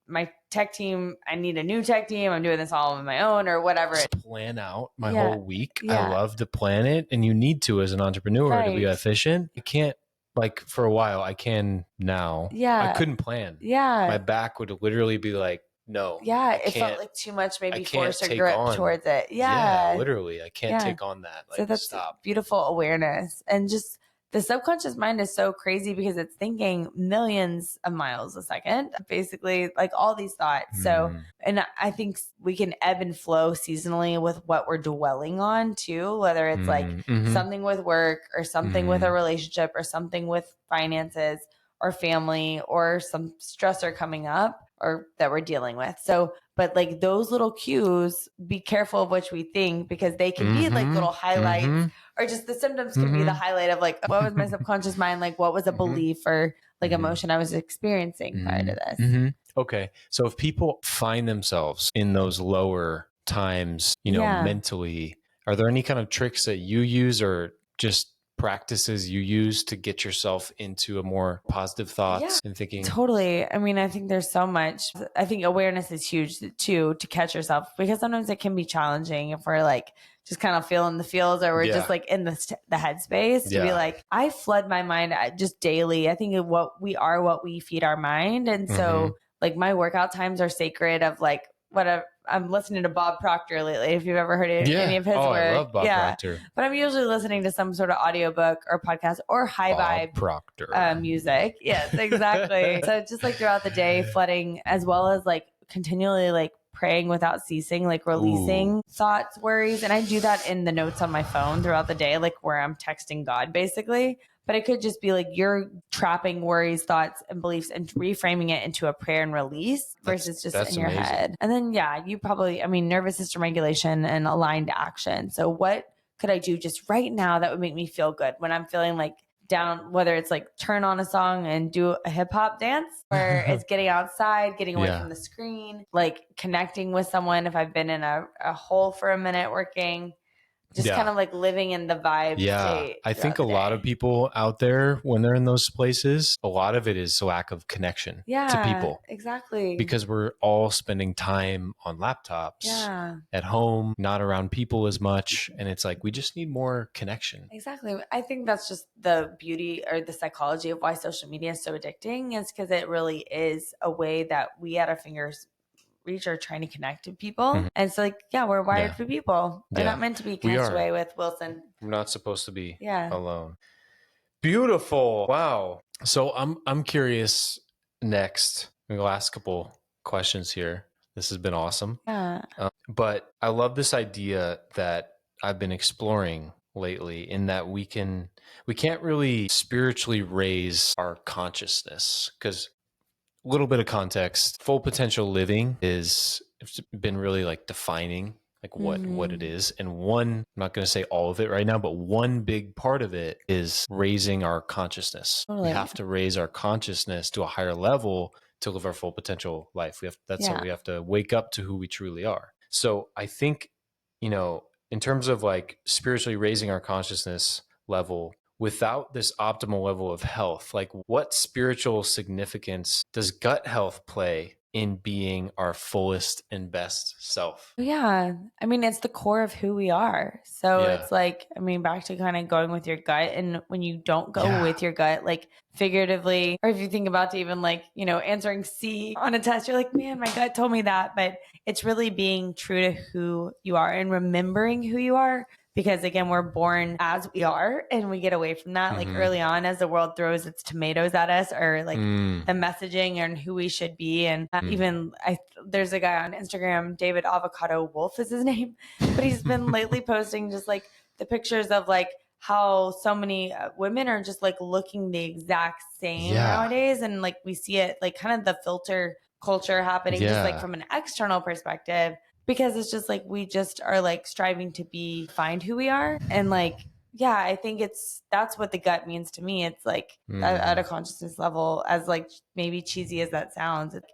my tech team, I need a new tech team. I'm doing this all on my own or whatever. Plan out my whole week. Yeah. I love to plan it, and you need to as an entrepreneur to be efficient. You can't, like for a while, I can now. I couldn't plan. My back would literally be like, no. It felt like too much, maybe force or grip towards it. Literally. I can't take on that. Like, so that's stop. Beautiful awareness. And just the subconscious mind is so crazy because it's thinking millions of miles a second, basically, like all these thoughts. So, and I think we can ebb and flow seasonally with what we're dwelling on too, whether it's like something with work or something with a relationship or something with finances or family or some stressor coming up or that we're dealing with. So, but like those little cues, be careful of which we think, because they can be like little highlights or just the symptoms can be the highlight of like, what was my subconscious mind? Like what was a belief or like emotion I was experiencing prior to this? Okay. So if people find themselves in those lower times, mentally, are there any kind of tricks that you use or just practices you use to get yourself into a more positive thoughts and thinking? Totally. I mean, I think there's so much. I think awareness is huge too, to catch yourself, because sometimes it can be challenging if we're like just kind of feeling the feels, or we're just like in the headspace to be like, I flood my mind just daily. I think what we feed our mind. And so like my workout times are sacred of like, whatever. I'm listening to Bob Proctor lately, if you've ever heard any of his work. I love Bob Proctor. But I'm usually listening to some sort of audiobook or podcast or high vibe Proctor. Music. Yes, exactly. So just like throughout the day, flooding, as well as like continually like praying without ceasing, like releasing thoughts, worries. And I do that in the notes on my phone throughout the day, like where I'm texting God basically. But it could just be like you're trapping worries, thoughts, and beliefs and reframing it into a prayer and release versus just in your head. And then, you probably, nervous system regulation and aligned action. So what could I do just right now that would make me feel good when I'm feeling like down, whether it's like turn on a song and do a hip hop dance, or it's getting outside, getting away from the screen, like connecting with someone. If I've been in a hole for a minute working, just kind of like living in the vibe state. I think a lot of people out there, when they're in those places, a lot of it is lack of connection to people. Exactly. Because we're all spending time on laptops at home, not around people as much. And it's like, we just need more connection. Exactly. I think that's just the beauty or the psychology of why social media is so addicting, is because it really is a way that we at our fingers reach are trying to connect to people. And so like, we're wired for people. We're not meant to be cast away with Wilson. We're not supposed to be alone. Beautiful. Wow. So I'm curious next, the last couple questions here. This has been awesome. But I love this idea that I've been exploring lately, in that we can't really spiritually raise our consciousness, because a little bit of context, full potential living it's been really like defining like what it is. And I'm not going to say all of it right now, but one big part of it is raising our consciousness. Totally. We have to raise our consciousness to a higher level to live our full potential life. How we have to wake up to who we truly are. So I think, in terms of like spiritually raising our consciousness level, without this optimal level of health, like what spiritual significance does gut health play in being our fullest and best self? Yeah. It's the core of who we are. So it's like, back to kind of going with your gut. And when you don't go with your gut, like figuratively, or if you think about even like, answering C on a test, you're like, man, my gut told me that. But it's really being true to who you are and remembering who you are. Because again, we're born as we are and we get away from that. Like early on, as the world throws its tomatoes at us, or like the messaging and who we should be. And there's a guy on Instagram, David Avocado Wolf is his name, but he's been lately posting just like the pictures of like how so many women are just like looking the exact same Yeah. nowadays. And like we see it like kind of the filter culture happening just like Yeah. from an external perspective, because it's just like we just are like striving to find who we are. And like, yeah, I think that's what the gut means to me. It's like at a consciousness level, as like maybe cheesy as that sounds, it's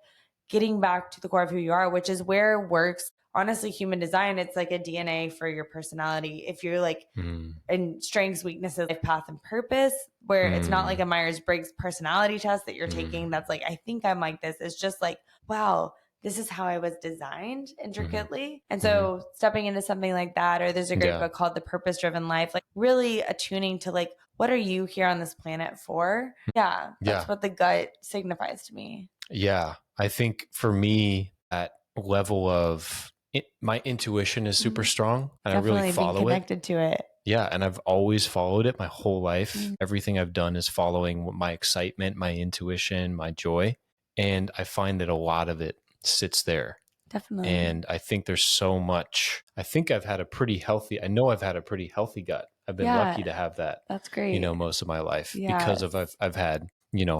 getting back to the core of who you are, which is where works. Honestly, human design, it's like a DNA for your personality. If you're like in strengths, weaknesses, life path, and purpose, where it's not like a Myers-Briggs personality test that you're taking that's like, I think I'm like this. It's just like, wow, this is how I was designed intricately. And so stepping into something like that, or there's a great book called The Purpose Driven Life, like really attuning to like, what are you here on this planet for? Yeah, that's what the gut signifies to me. Yeah. I think for me, that level of my intuition is super strong, and Definitely I really follow being connected to it. Yeah. And I've always followed it my whole life. Everything I've done is following my excitement, my intuition, my joy. And I find that a lot of it sits there. Definitely. And I think there's so much. I think I've had a pretty healthy, I know I've had a pretty healthy gut. I've been lucky to have that. That's great. Most of my life because of I've had,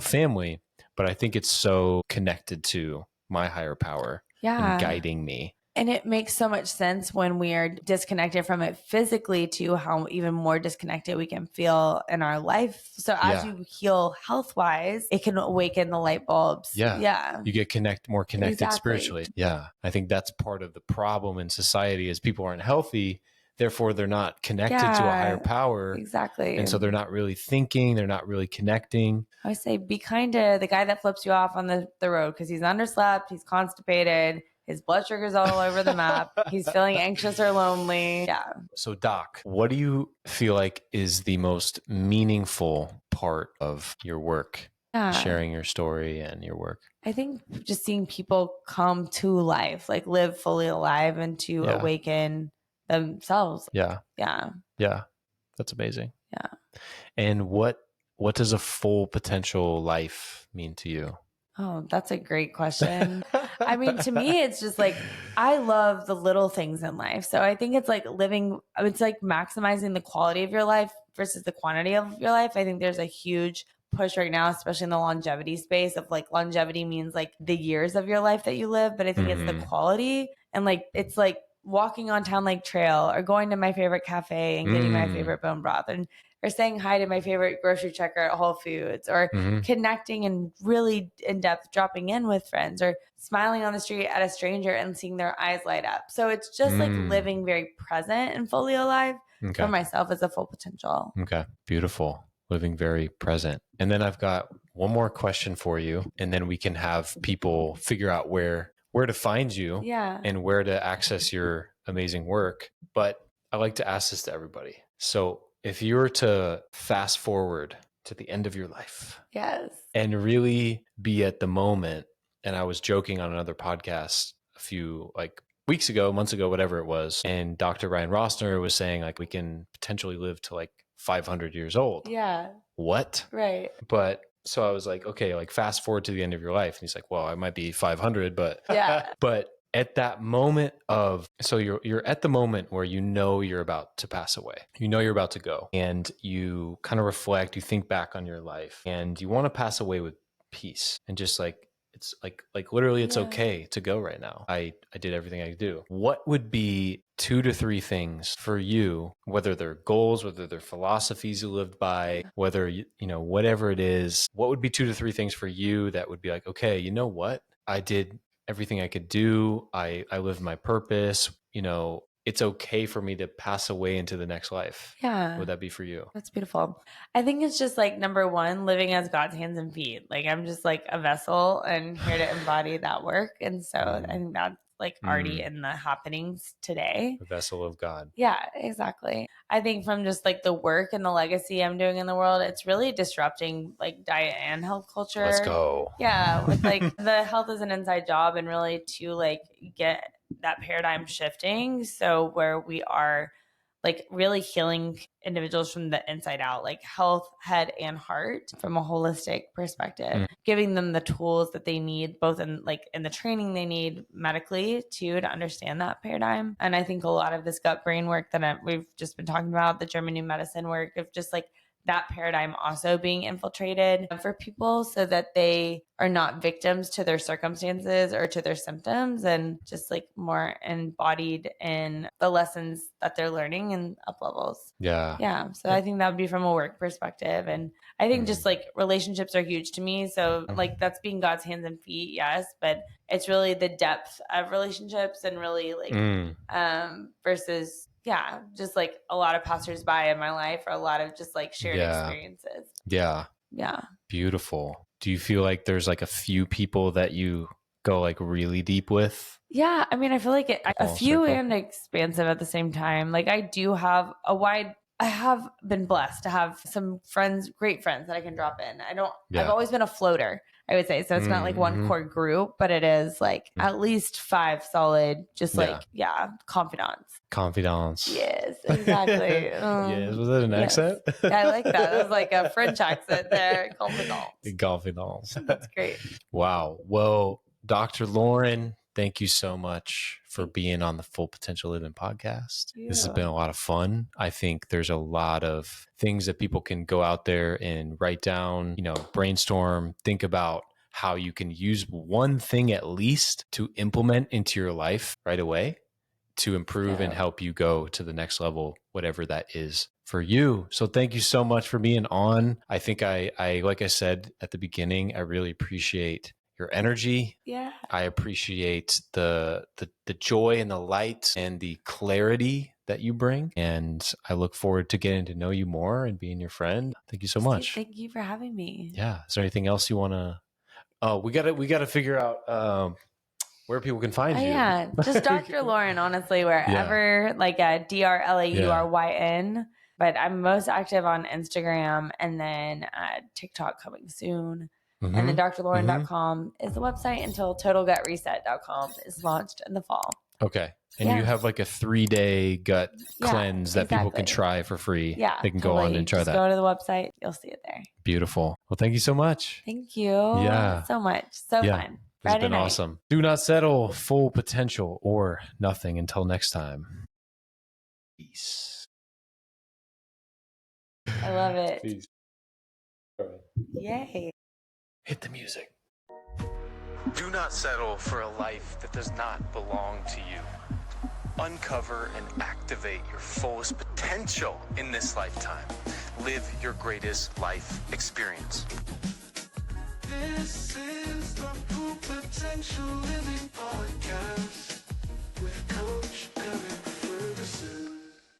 family, but I think it's so connected to my higher power and guiding me. And it makes so much sense when we are disconnected from it physically to how even more disconnected we can feel in our life. So as you heal health-wise, it can awaken the light bulbs. Yeah. You get more connected spiritually. Yeah. I think that's part of the problem in society is people aren't healthy. Therefore, they're not connected to a higher power. Exactly. And so they're not really thinking. They're not really connecting. I would say be kind to the guy that flips you off on the road because he's underslept, he's constipated, his blood sugar's all over the map. He's feeling anxious or lonely. Yeah. So, Doc, what do you feel like is the most meaningful part of your work? Sharing your story and your work. I think just seeing people come to life, like live fully alive and to awaken themselves. Yeah. That's amazing. Yeah. And what does a full potential life mean to you? Oh, that's a great question. I mean, to me, it's just like, I love the little things in life. So I think it's like it's like maximizing the quality of your life versus the quantity of your life. I think there's a huge push right now, especially in the longevity space of like longevity means like the years of your life that you live. But I think it's the quality, and like, it's like walking on Town Lake Trail or going to my favorite cafe and getting my favorite bone broth, or saying hi to my favorite grocery checker at Whole Foods, or connecting and really in depth dropping in with friends, or smiling on the street at a stranger and seeing their eyes light up. So it's just like living very present and fully alive for myself as a full potential. Okay. Beautiful. Living very present. And then I've got one more question for you, and then we can have people figure out where to find you and where to access your amazing work. But I like to ask this to everybody. So if you were to fast forward to the end of your life and really be at the moment, and I was joking on another podcast a few like weeks ago, months ago, whatever it was, and Dr. Ryan Rossner was saying like we can potentially live to like 500 years old. Yeah. What? Right. But so I was like, okay, like fast forward to the end of your life. And he's like, well, I might be 500, but but at that moment so you're at the moment where you're about to pass away. You're about to go, and you kind of reflect, you think back on your life, and you want to pass away with peace and just like, it's like literally it's okay to go right now. I did everything I could do. What would be 2 to 3 things for you, whether they're goals, whether they're philosophies you lived by, whether whatever it is, what would be 2 to 3 things for you that would be like, okay, you know what? I did everything I could do. I lived my purpose. It's okay for me to pass away into the next life. Yeah. Would that be for you? That's beautiful. I think it's just like, number one, living as God's hands and feet. Like, I'm just like a vessel and here to embody that work. And so I think that's like already in the happenings today. The vessel of God. Yeah, exactly. I think from just like the work and the legacy I'm doing in the world, it's really disrupting like diet and health culture. Let's go. Yeah. With like the health is an inside job, and really to like get that paradigm shifting. So where we are like really healing individuals from the inside out, like health, head, and heart from a holistic perspective, giving them the tools that they need, both in the training they need medically too, to understand that paradigm. And I think a lot of this gut brain work that we've just been talking about, the German new medicine work of just like that paradigm also being infiltrated for people so that they are not victims to their circumstances or to their symptoms, and just like more embodied in the lessons that they're learning and up levels. Yeah. So I think that would be from a work perspective. And I think just like relationships are huge to me. So like that's being God's hands and feet. Yes. But it's really the depth of relationships and really like, versus just like a lot of passersby in my life, or a lot of just like shared experiences. Yeah. Beautiful. Do you feel like there's like a few people that you go like really deep with? Yeah. I mean, I feel like a few and expansive at the same time. Like I do have I have been blessed to have some friends, great friends that I can drop in. I've always been a floater, I would say. So it's not like one core group, but it is like at least 5 solid, just like, confidants. Yes, exactly. Yes. Was that an accent? I like that. It was like a French accent there. Confidants. That's great. Wow. Well, Dr. Lauryn, thank you so much for being on the Full Potential Living podcast. This has been a lot of fun. I think there's a lot of things that people can go out there and write down, brainstorm, think about how you can use one thing at least to implement into your life right away to improve and help you go to the next level, whatever that is for you. So thank you so much for being on. I think I like I said at the beginning, I really appreciate your energy. Yeah. I appreciate the joy and the light and the clarity that you bring. And I look forward to getting to know you more and being your friend. Thank you so much. Thank you for having me. Yeah. Is there anything else you want to? Oh, we gotta figure out where people can find you. Yeah, just Dr. Lauryn, honestly, wherever, like DrLauryn. But I'm most active on Instagram, and then TikTok coming soon. And then drlauryn.com is the website until totalgutreset.com is launched in the fall. Okay. And you have like a 3-day gut cleanse that people can try for free. Yeah. They can go on and try that. Go to the website. You'll see it there. Beautiful. Well, thank you so much. Thank you. Yeah. So much. So fun. It's been awesome. Do not settle. Full potential or nothing. Until next time. Peace. I love it. Peace. Yay. Hit the music. Do not settle for a life that does not belong to you. Uncover and activate your fullest potential in this lifetime. Live your greatest life experience. This is the Full Potential Living Podcast.